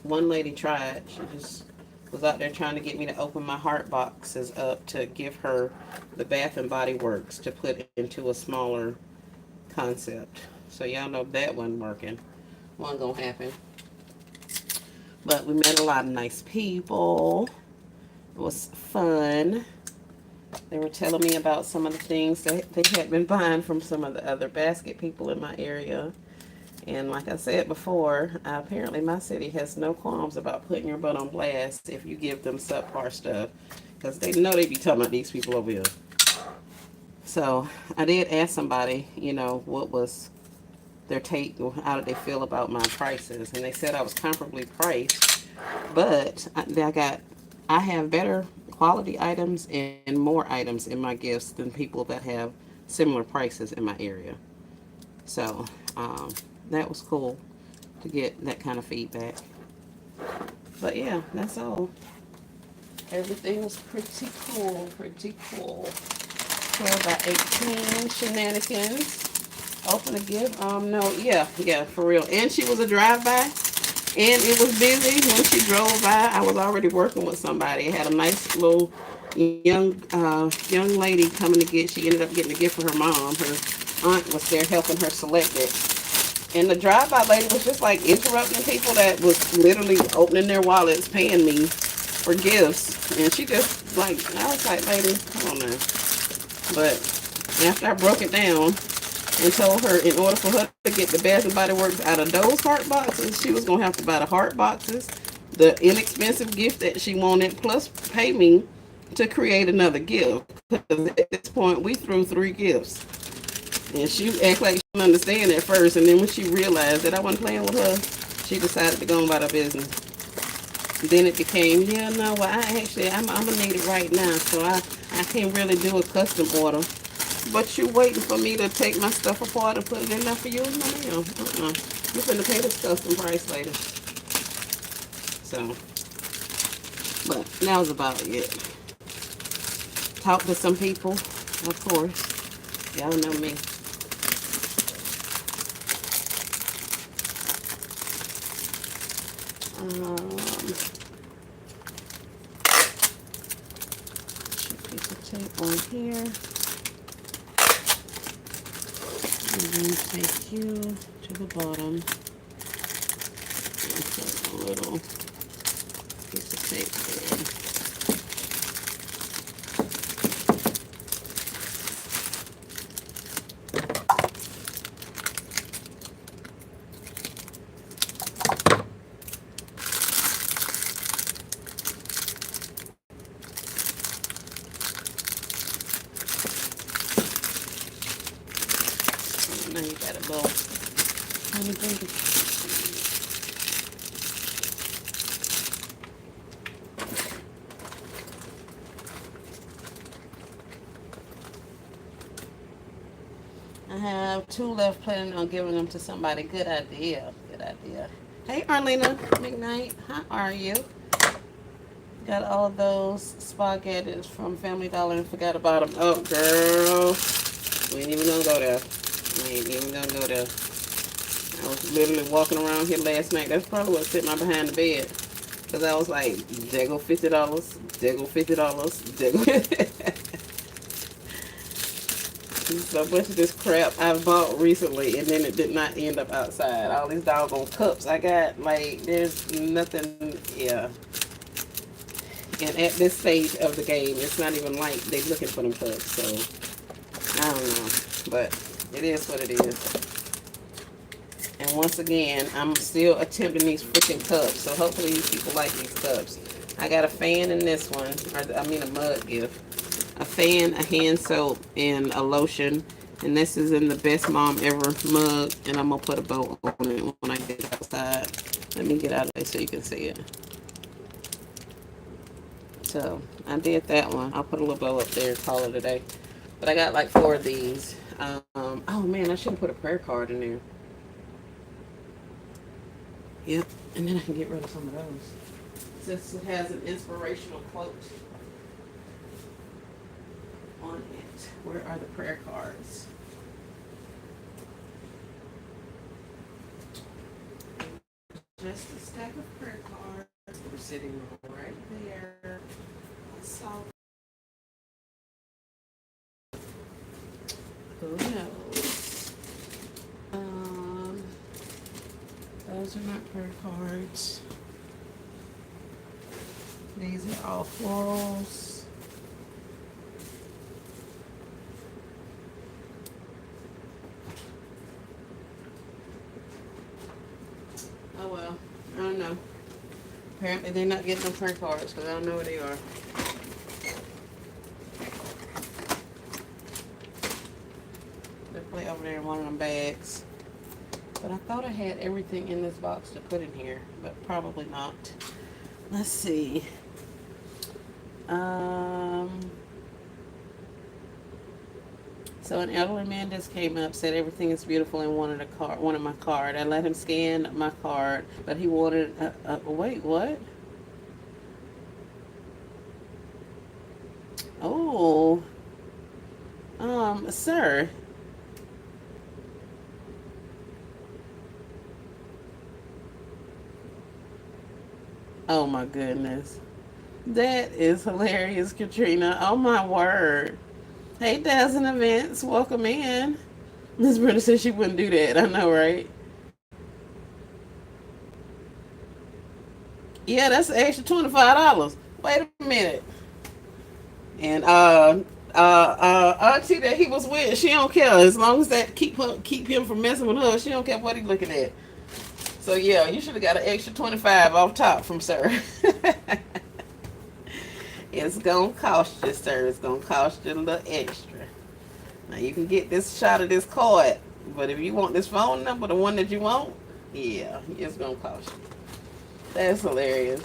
one lady try it. She just was out there trying to get me to open my heart boxes up to give her the Bath and Body Works to put into a smaller concept. So y'all know that wasn't working. Wasn't gonna happen. But we met a lot of nice people. It was fun. They were telling me about some of the things that they had been buying from some of the other basket people in my area. And like I said before, apparently my city has no qualms about putting your butt on blast if you give them subpar stuff. Because they know they be talking about these people over here. So I did ask somebody, you know, what was their take on how did they feel about my prices, and they said I was comparably priced, but I have better quality items and more items in my gifts than people that have similar prices in my area. So that was cool to get that kind of feedback. But yeah, that's all. Everything was pretty cool, pretty cool. 12 by 18 shenanigans. Open a gift. No, yeah, for real. And she was a drive-by, and it was busy. When she drove by, I was already working with somebody. I had a nice little young lady coming to get. She ended up getting a gift for her mom. Her aunt was there helping her select it. And the drive-by lady was just like interrupting people that was literally opening their wallets, paying me for gifts. And she just like, I was like, lady, come on now. But after I broke it down and told her in order for her to get the Bath and Body Works out of those heart boxes, she was going to have to buy the heart boxes, the inexpensive gift that she wanted, plus pay me to create another gift. Because at this point, we threw 3 gifts. And she acted like she didn't understand at first. And then when she realized that I wasn't playing with her, she decided to go about her business. Then it became, yeah, no, well, I'm going to need it right now. So I can't really do a custom order. But you waiting for me to take my stuff apart and put it in there for you? No, ma'am. You're going to pay this custom price later. So, but that was about it. Talked to some people, of course. Y'all know me. Piece of tape on here. And then take you to the bottom. And put a little piece of tape there. Now you got a little tiny baby. I have 2 left, planning on giving them to somebody. Good idea. Good idea. Hey, Arlena McKnight. How are you? Got all of those spaghettis from Family Dollar and forgot about them. Oh, girl. We ain't even gonna go there. We ain't even gonna go there. I was literally walking around here last night. That's probably what set my behind the bed. Because I was like, there go $50. There go $50. There go. So a bunch of this crap I bought recently, and then it did not end up outside. All these doggone cups I got, like, there's nothing, yeah. And at this stage of the game, it's not even like they're looking for them cups, so I don't know. But it is what it is. And once again, I'm still attempting these freaking cups, so hopefully these people like these cups. I got a fan in this one, or I mean a mug gift. A fan, a hand soap, and a lotion. And this is in the Best Mom Ever mug. And I'm going to put a bow on it when I get outside. Let me get out of there so you can see it. So, I did that one. I'll put a little bow up there and call it a day. But I got like 4 of these. Oh man, I should have put a prayer card in there. Yep. And then I can get rid of some of those. Since it has an inspirational quote on it. Where are the prayer cards? Just a stack of prayer cards. We're sitting right there. So, who knows? Those are not prayer cards. These are all florals. Oh well, I don't know. Apparently they're not getting them prayer cards because I don't know where they are. They're probably over there in one of them bags. But I thought I had everything in this box to put in here, but probably not. Let's see. So an elderly man just came up, said everything is beautiful, and wanted my card. I let him scan my card, but he wanted. Wait, what? Oh, sir. Oh my goodness, that is hilarious, Katrina. Oh my word. Hey, Dazzling Events, welcome in. Miss Brenda said she wouldn't do that. I know, right? Yeah, that's an extra $25. Wait a minute. And auntie that he was with, she don't care as long as that keep him from messing with her. She don't care what he looking at. So yeah, you should have got an extra 25 off top from sir. It's gonna cost you, sir. It's gonna cost you a little extra. Now you can get this shot of this card, but if you want this phone number, the one that you want, yeah, it's gonna cost you. That's hilarious.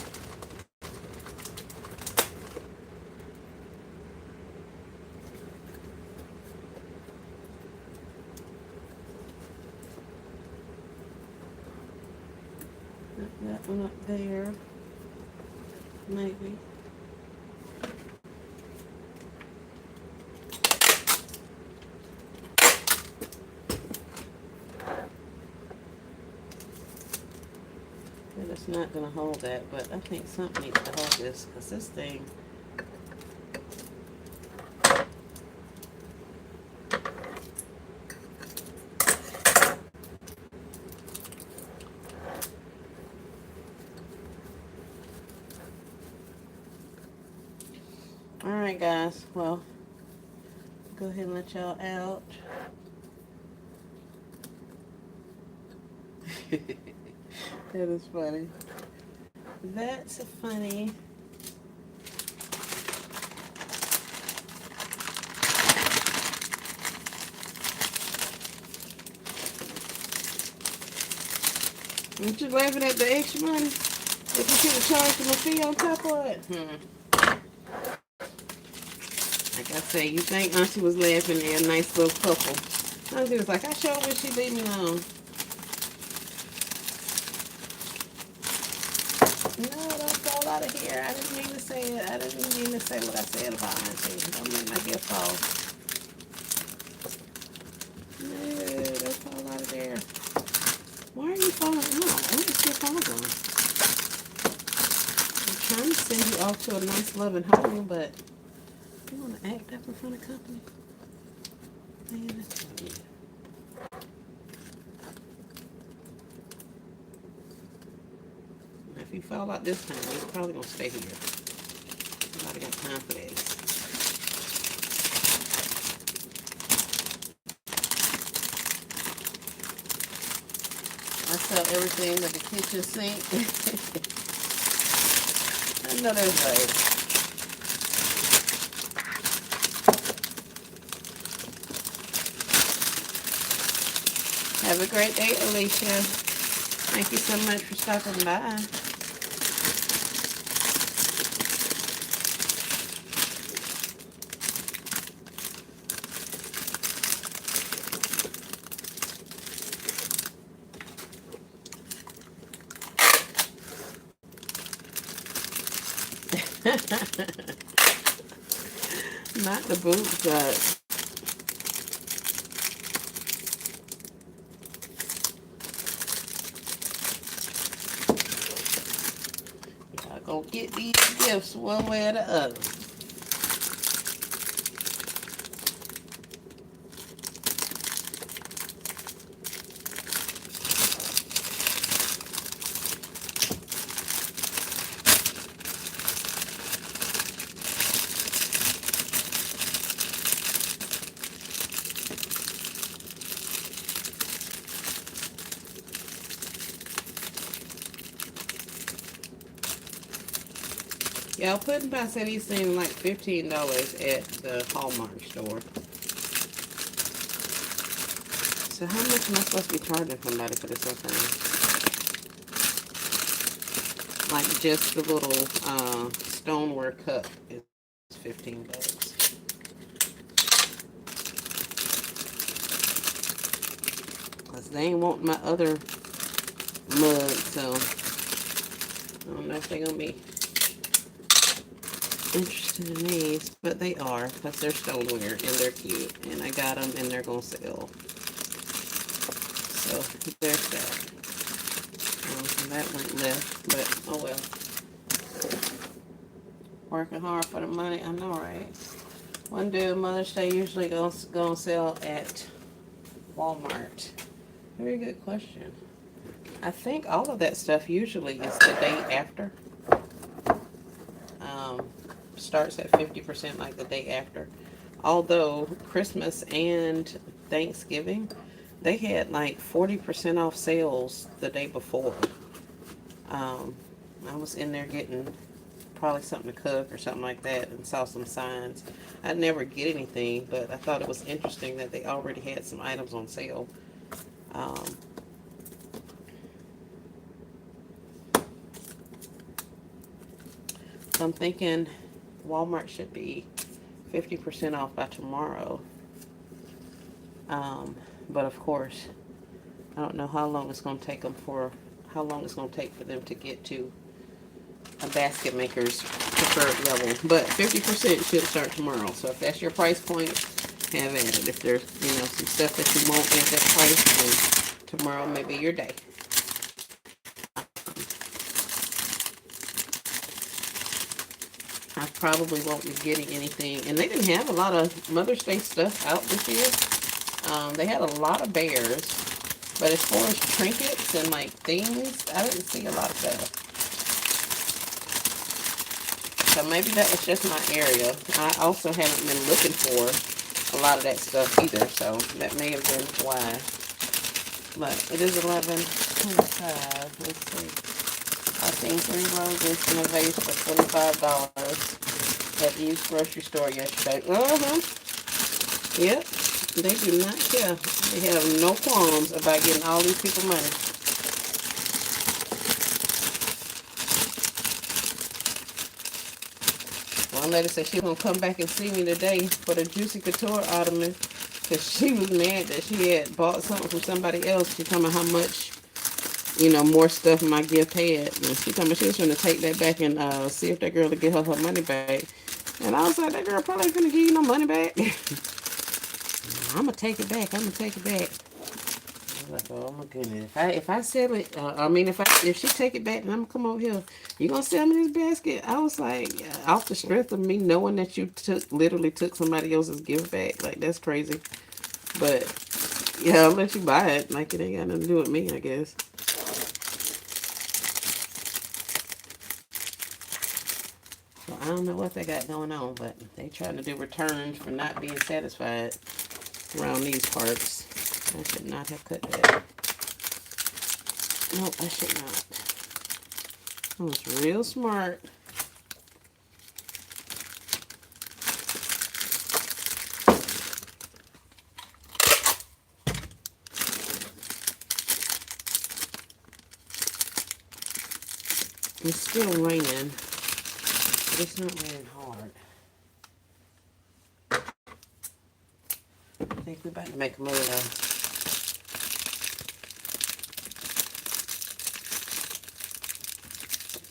That one up there, maybe. It's not going to hold that, but I think something needs to hold this, because this thing. Alright guys, well, go ahead and let y'all out. That is funny. That's funny. Aren't you laughing at the extra money? If you should have charged them a fee on top of it. Like I say, you think Auntie was laughing, they're a nice little couple. Auntie was like, I sure wish she'd leave me alone. No, don't fall out of here. I didn't mean to say it. I didn't mean to say what I said about Auntie. Don't make my gift fall. No, don't fall out of there. Why are you falling? No, where is your phone going? I'm trying to send you off to a nice loving home, but you want to act up in front of company? Man, that's funny. If you fall out this time, you're probably going to stay here. Nobody got time for this. I sell everything but the kitchen sink. I know that's right. Have a great day, Alicia. Thank you so much for stopping by. Not the boot cut. Y'all gonna get these gifts one way or the other. Y'all, Pudding Pie said he's seen like $15 at the Hallmark store. So how much am I supposed to be charging somebody for this stuff? Like just the little stoneware cup is $15. Cause they ain't want my other mug, so I don't know if they're gonna be interested in these, but they are, because they're stoneware and they're cute, and I got them and they're gonna sell. So there's that. That went left, but oh well. Working hard for the money, I know, right? One dude, Mother's Day usually goes on sale at Walmart. Very good question. I think all of that stuff usually is the day after. Starts at 50% like the day after. Although Christmas and Thanksgiving, they had like 40% off sales the day before. I was in there getting probably something to cook or something like that and saw some signs. I'd never get anything, but I thought it was interesting that they already had some items on sale. So I'm thinking Walmart should be 50% off by tomorrow. But of course, I don't know how long it's going to take for them to get to a basket maker's preferred level. But 50% should start tomorrow. So if that's your price point, have at it. If there's, some stuff that you won't at that price, then tomorrow may be your day. I probably won't be getting anything. And they didn't have a lot of Mother's Day stuff out this year. They had a lot of bears. But as far as trinkets and like things, I didn't see a lot of stuff. So maybe that was just my area. I also haven't been looking for a lot of that stuff either. So that may have been why. But it is 11:25. Let's see. I seen 3 roses in a vase for $25 at the used grocery store yesterday. Yep. They do not care. They have no qualms about getting all these people money. One lady said she was going to come back and see me today for the Juicy Couture ottoman because she was mad that she had bought something from somebody else. She told me how much, more stuff my gift had. And she told me she was going to take that back and see if that girl would get her money back. And I was like, that girl probably ain't going to give you no money back. I'm going to take it back. I was like, oh my goodness. If I sell it, if she take it back, then I'm going to come over here. You going to sell me this basket? I was like, off the strength of me knowing that you literally took somebody else's gift back. Like, that's crazy. But, yeah, I'll let you buy it. Like, it ain't got nothing to do with me, I guess. So, I don't know what they got going on, but they trying to do returns for not being satisfied around these parts. I should not have cut that. Nope, I should not. I was real smart. It's still raining, but it's not raining hard. I think we're about to make a move. I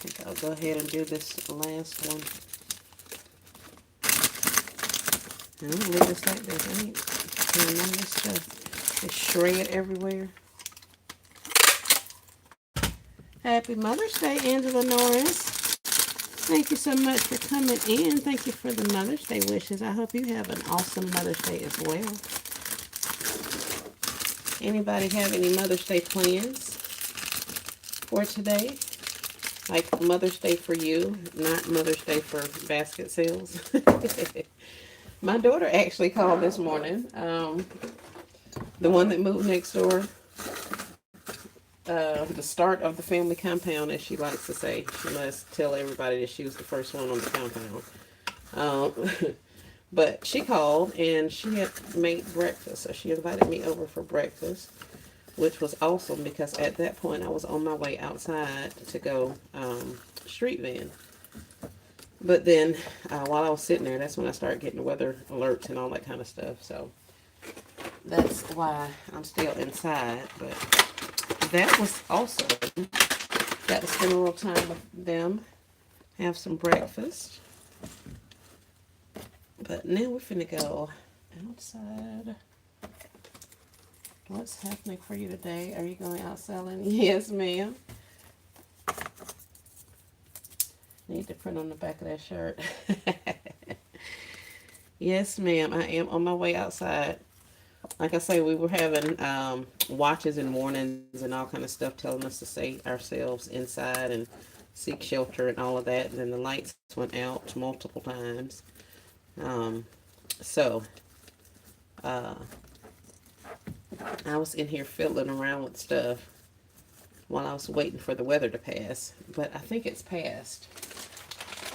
think I'll go ahead and do this last one. And I'm gonna leave this like this. I ain't doing none of this stuff. It's shred everywhere. Happy Mother's Day, Angela Norris. Thank you so much for coming in. Thank you for the Mother's Day wishes. I hope you have an awesome Mother's Day as well. Anybody have any Mother's Day plans for today? Like Mother's Day for you, not Mother's Day for basket sales. My daughter actually called this morning. The one that moved next door. The start of the family compound, as she likes to say. She must tell everybody that she was the first one on the compound. But she called and she had made breakfast. So she invited me over for breakfast, which was awesome because at that point I was on my way outside to go street van. But then while I was sitting there, that's when I started getting the weather alerts and all that kind of stuff. So that's why I'm still inside. But that was awesome. Got to spend a little time with them, have some breakfast. But now we're finna go outside. What's happening for you today? Are you going out selling? Yes, ma'am. Need to print on the back of that shirt. Yes, ma'am. I am on my way outside. Like I say, we were having watches and warnings and all kind of stuff telling us to stay ourselves inside and seek shelter and all of that. And then the lights went out multiple times. Um, so uh, I was in here fiddling around with stuff while I was waiting for the weather to pass. But I think it's passed.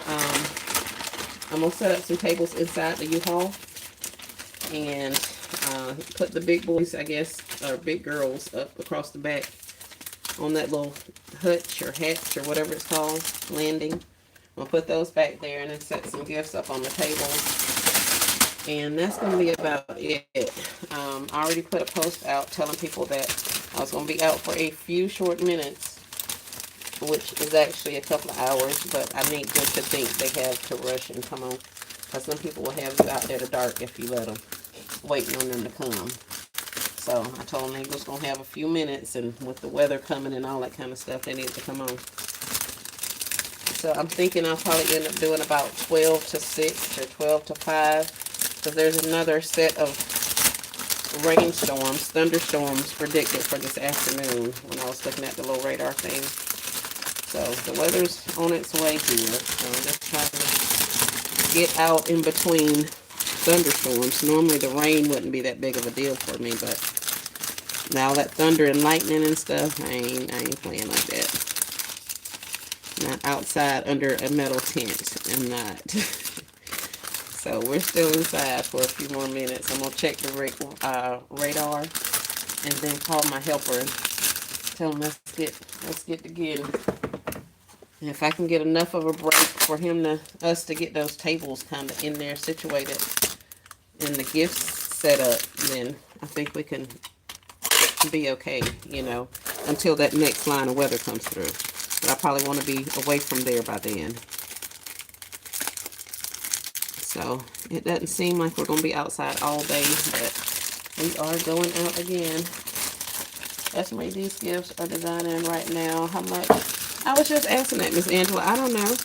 I'm going to set up some tables inside the U-Haul and put the big boys, I guess, or big girls up across the back on that little hutch or hatch or whatever it's called, landing. I'll put those back there and then set some gifts up on the tables. And that's going to be about it. I already put a post out telling people that I was going to be out for a few short minutes, which is actually a couple of hours, but I need them to think they have to rush and come on. Because some people will have you out there to dark if you let them, waiting on them to come. So I told them they was going to have a few minutes, and with the weather coming and all that kind of stuff, they need to come on. So I'm thinking I'll probably end up doing about 12 to 6 or 12 to 5. Because there's another set of rainstorms, thunderstorms predicted for this afternoon when I was looking at the little radar thing. So the weather's on its way here. So I'm just trying to get out in between thunderstorms. Normally the rain wouldn't be that big of a deal for me, but now that thunder and lightning and stuff, I ain't playing like that. Not outside under a metal tent. I'm not. So we're still inside for a few more minutes. I'm gonna check the radar and then call my helper and tell him let's get to getting. And if I can get enough of a break for us to get those tables kind of in there situated and the gifts set up, then I think we can be okay, until that next line of weather comes through. But I probably want to be away from there by then. So it doesn't seem like we're going to be outside all day, but we are going out again. That's where these gifts are designing right now. How much? I was just asking that, Miss Angela. I don't know.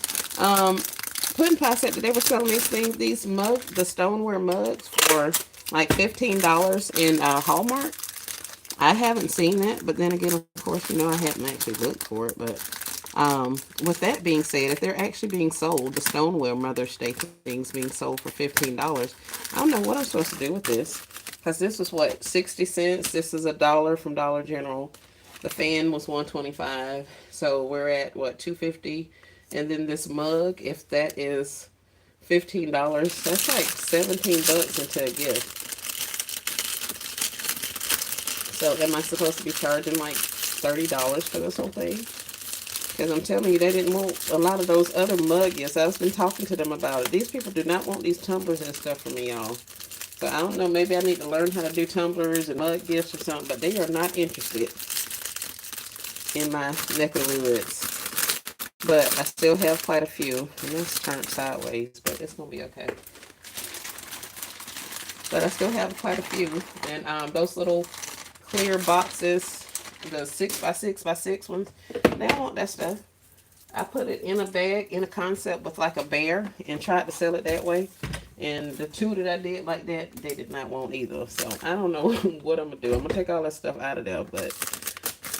Puddin' Pie said that they were selling these things, these mugs, the stoneware mugs, for like $15 in Hallmark. I haven't seen that, but then again, of course, I haven't actually looked for it. But with that being said, if they're actually being sold, the stoneware Mother's Day things being sold for $15, I don't know what I'm supposed to do with this. Because this was what, 60 cents? This is $1 from Dollar General. The fan was 125. So we're at what, 250? And then this mug, if that is $15, that's like 17 bucks into a gift. So am I supposed to be charging like $30 for this whole thing? Because I'm telling you, they didn't want a lot of those other mug gifts. I've been talking to them about it. These people do not want these tumblers and stuff from me, y'all. So I don't know, maybe I need to learn how to do tumblers and mug gifts or something, but they are not interested in my neck of the woods. But I still have quite a few, and that's turned sideways, but it's going to be okay. But I still have quite a few, and those little clear boxes, the 6x6x6 ones, they don't want that stuff. I put it in a bag, in a concept with like a bear, and tried to sell it that way. And the two that I did like that, they did not want either. So I don't know what I'm going to do. I'm going to take all that stuff out of there, but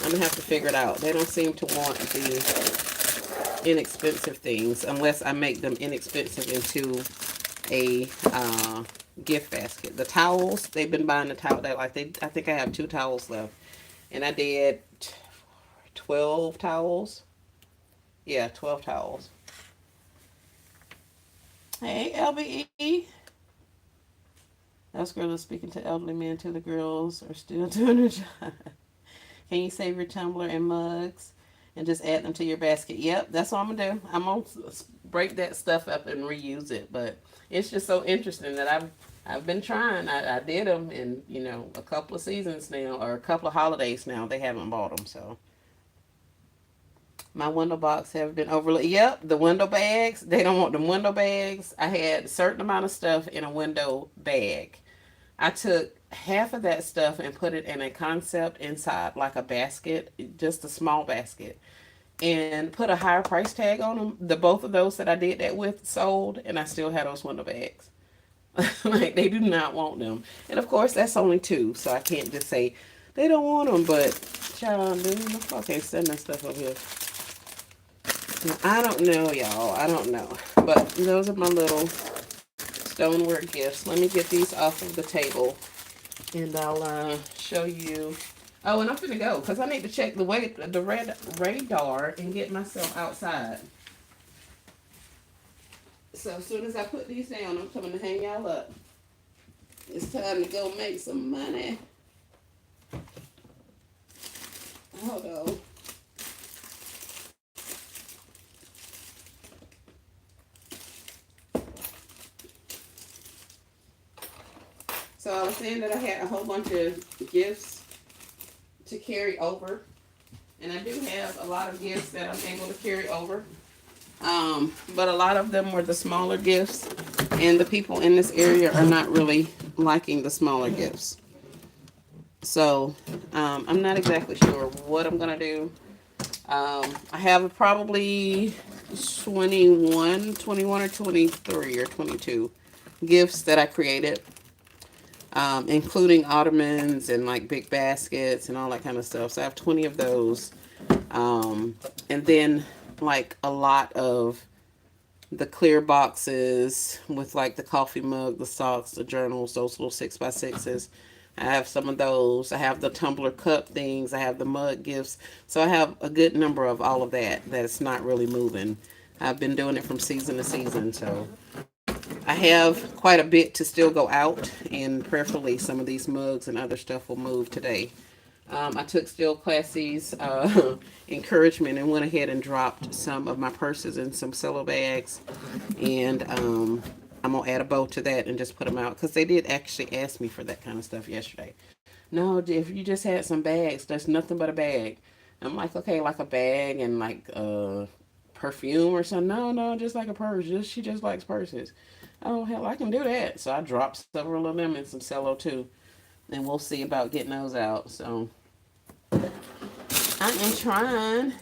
I'm going to have to figure it out. They don't seem to want the inexpensive things unless I make them inexpensive into a gift basket. The towels, they've been buying the towel. I think I have 2 towels left. And I did 12 towels. Yeah, 12 towels. Hey, LBE. Those girls are speaking to elderly men till the girls are still doing their job. Can you save your tumbler and mugs and just add them to your basket? Yep, that's what I'm gonna do. I'm gonna break that stuff up and reuse it. But it's just so interesting that I've been trying. I did them in a couple of seasons now, or a couple of holidays now. They haven't bought them, so my window box have been overlooked. Yep, the window bags. They don't want the window bags. I had a certain amount of stuff in a window bag. I took half of that stuff and put it in a concept inside like a basket, just a small basket, and put a higher price tag on them. The both of those that I did that with sold, and I still had those window bags. Like they do not want them, and of course that's only two, so I can't just say they don't want them. But child, okay, send that stuff over here. I don't know, y'all. I don't know, but those are my little stoneware gifts. Let me get these off of the table, and I'll show you. Oh, and I'm gonna go because I need to check the red radar and get myself outside. So as soon as I put these down, I'm coming to hang y'all up. It's time to go make some money. Hold on. So I was saying that I had a whole bunch of gifts to carry over, and I do have a lot of gifts that I'm able to carry over. But a lot of them were the smaller gifts, and the people in this area are not really liking the smaller gifts. So I'm not exactly sure what I'm gonna do. I have probably 21 or 23 or 22 gifts that I created, including ottomans and like big baskets and all that kind of stuff. So I have 20 of those. And then like a lot of the clear boxes with like the coffee mug, the socks, the journals, those little 6x6s. I have some of those. I have the tumbler cup things. I have the mug gifts. So I have a good number of all of that that's not really moving. I've been doing it from season to season. So I have quite a bit to still go out, and prayerfully some of these mugs and other stuff will move today. I took Still Classy's encouragement and went ahead and dropped some of my purses in some cello bags. And I'm going to add a bow to that and just put them out. Because they did actually ask me for that kind of stuff yesterday. No, if you just had some bags, there's nothing but a bag. I'm like, okay, like a bag and like perfume or something. No, no, just like a purse. She just likes purses. Oh, hell, I can do that. So I dropped several of them in some cello too. And we'll see about getting those out. So I am trying.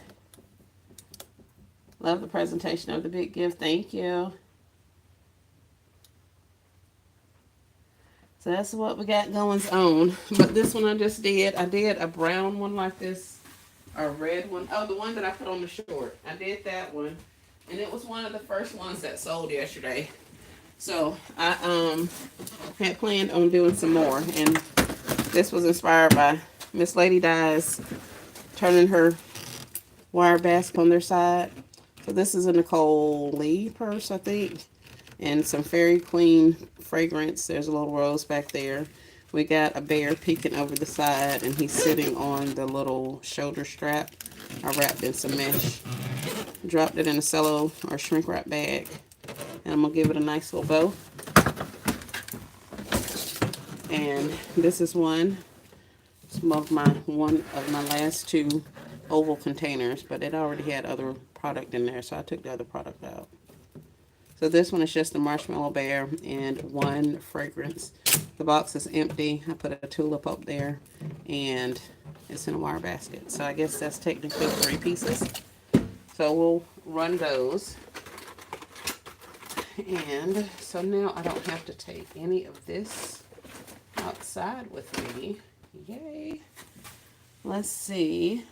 Love the presentation of the big gift. Thank you. So that's what we got going on. But this one I just did. I did a brown one like this. A red one. Oh, the one that I put on the short. I did that one. And it was one of the first ones that sold yesterday. So I had planned on doing some more. And this was inspired by Miss Lady Dies turning her wire basket on their side. So this is a Nicole Lee purse, I think. And some Fairy Queen fragrance. There's a little rose back there. We got a bear peeking over the side, and he's sitting on the little shoulder strap. I wrapped in some mesh. Dropped it in a cello or shrink wrap bag. And I'm going to give it a nice little bow. And this is one of my last two oval containers, but it already had other product in there, so I took the other product out. So this one is just a marshmallow bear and one fragrance. The box is empty. I put a tulip up there, and it's in a wire basket. So I guess that's technically 3 pieces. So we'll run those. And so now I don't have to take any of this outside with me. Yay. Let's see.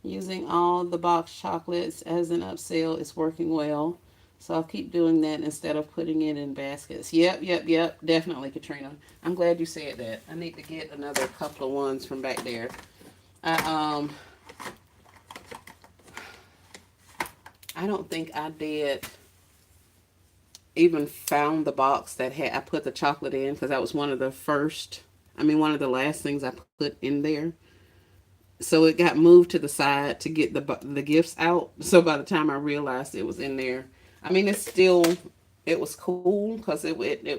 Using all the box chocolates as an upsell is working well. So I'll keep doing that instead of putting it in baskets. Yep. Definitely, Katrina. I'm glad you said that. I need to get another couple of ones from back there. I don't think I did even found the box that had I put the chocolate in, because that was one of the first. I mean, one of the last things I put in there. So it got moved to the side to get the gifts out. So by the time I realized it was in there, I mean, it was cool because it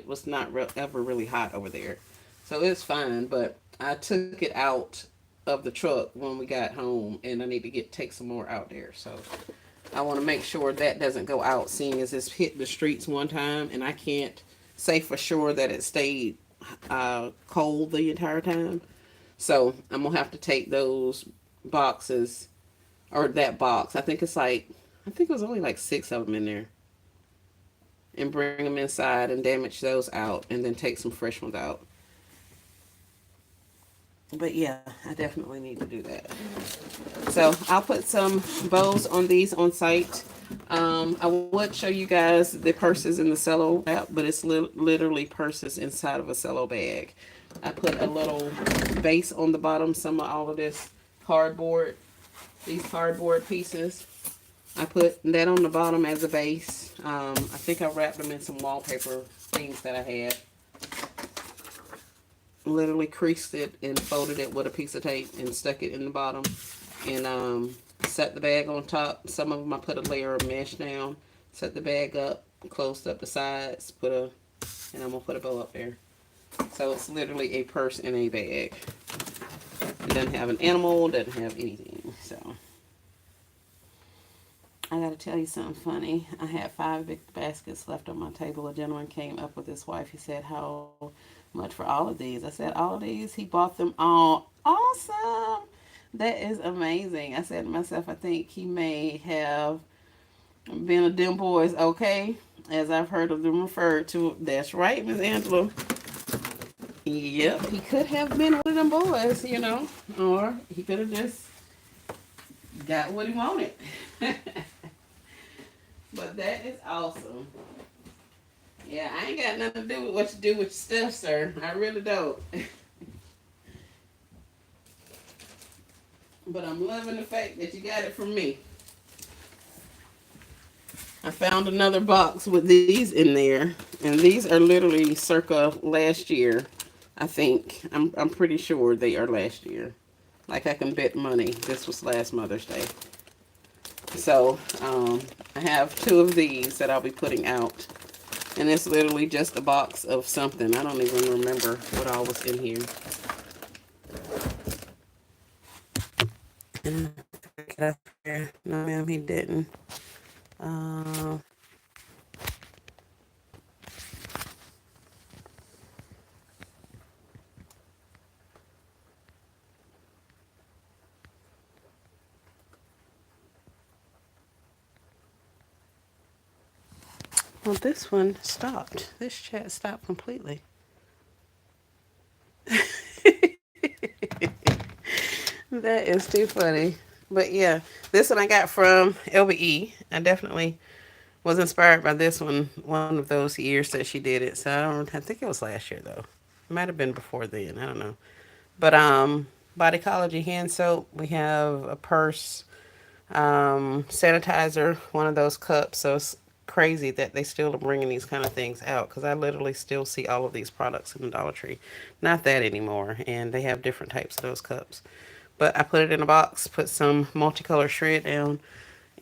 was not ever really hot over there, so it's fine. But I took it out of the truck when we got home, and I need to get take some more out there. So I want to make sure that doesn't go out, seeing as it's hit the streets one time, and I can't say for sure that it stayed cold the entire time. So I'm gonna have to take those boxes, or that box. I think it was only like six of them in there, and bring them inside and damage those out, and then take some fresh ones out. But yeah, I definitely need to do that. So I'll put some bows on these on site. I would show you guys the purses in the cello wrap, but it's literally purses inside of a cello bag. I put a little base on the bottom, some of all of this cardboard, these cardboard pieces. I put that on the bottom as a base. I think I wrapped them in some wallpaper things that I had. Literally creased it and folded it with a piece of tape and stuck it in the bottom. And set the bag on top. Some of them I put a layer of mesh down. Set the bag up, closed up the sides, and I'm gonna put a bow up there. So it's literally a purse and a bag. It doesn't have an animal, doesn't have anything. So I gotta tell you something funny. I had 5 big baskets left on my table. A gentleman came up with his wife. He said, "How much for all of these?" I said, "All of these?" He bought them all. Awesome. That is amazing. I said to myself, I think he may have been a dim boys, okay? As I've heard of them referred to. That's right, Miss Angela. Yep, he could have been one of them boys, or he could have just got what he wanted. But that is awesome. Yeah, I ain't got nothing to do with what you do with your stuff, sir. I really don't. But I'm loving the fact that you got it from me. I found another box with these in there, and these are literally circa last year. I think I'm pretty sure they are last year. Like I can bet money this was last Mother's Day. So I have 2 of these that I'll be putting out, and it's literally just a box of something. I don't even remember what all was in here. No, ma'am, he didn't. Uh, well, this one stopped. This chat stopped completely. That is too funny. But yeah, this one I got from LBE. I definitely was inspired by this one of those years that she did it. So I think it was last year though. It might have been before then. I don't know. But Bodycology hand soap. We have a purse, sanitizer, one of those cups. So it's crazy that they still are bringing these kind of things out, because I literally still see all of these products in the Dollar Tree. Not that anymore, and they have different types of those cups. But I put it in a box, put some multicolor shred down,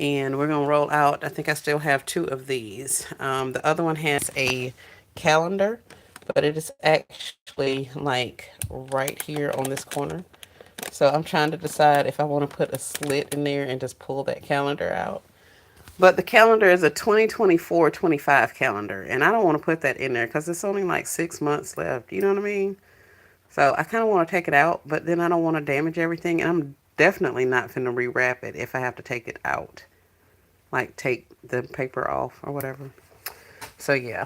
and we're gonna roll out. I think I still have 2 of these. The other one has a calendar, but it is actually like right here on this corner. So I'm trying to decide if I want to put a slit in there and just pull that calendar out. But the calendar is a 2024-25 calendar, and I don't want to put that in there because it's only like 6 months left. You know what I mean? So I kind of want to take it out, but then I don't want to damage everything, and I'm definitely not finna rewrap it if I have to take it out, like take the paper off or whatever. So yeah.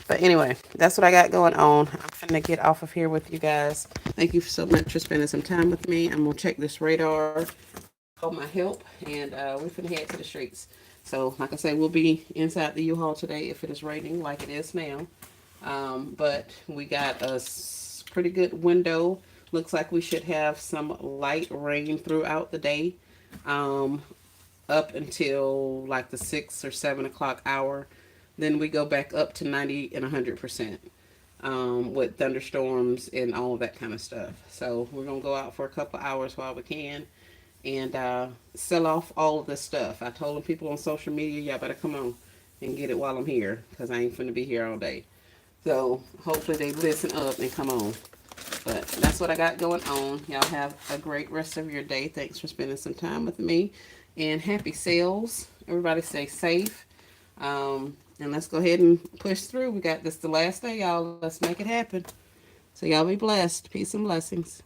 But anyway, that's what I got going on. I'm finna get off of here with you guys. Thank you so much for spending some time with me. I'm gonna check this radar, call my help, and we're finna head to the streets. So, like I said, we'll be inside the U-Haul today if it is raining like it is now. But we got a pretty good window. Looks like we should have some light rain throughout the day, um, up until like the 6 or 7 o'clock hour. then we go back up to 90 and 100%, with thunderstorms and all of that kind of stuff. So we're going to go out for a couple hours while we can, and sell off all of this stuff. I told them people on social media, y'all better come on and get it while I'm here, because I ain't finna be here all day. So hopefully they listen up and come on. But that's what I got going on. Y'all have a great rest of your day. Thanks for spending some time with me. And happy sales. Everybody stay safe. And let's go ahead and push through. We got this the last day, y'all. Let's make it happen. So y'all be blessed. Peace and blessings.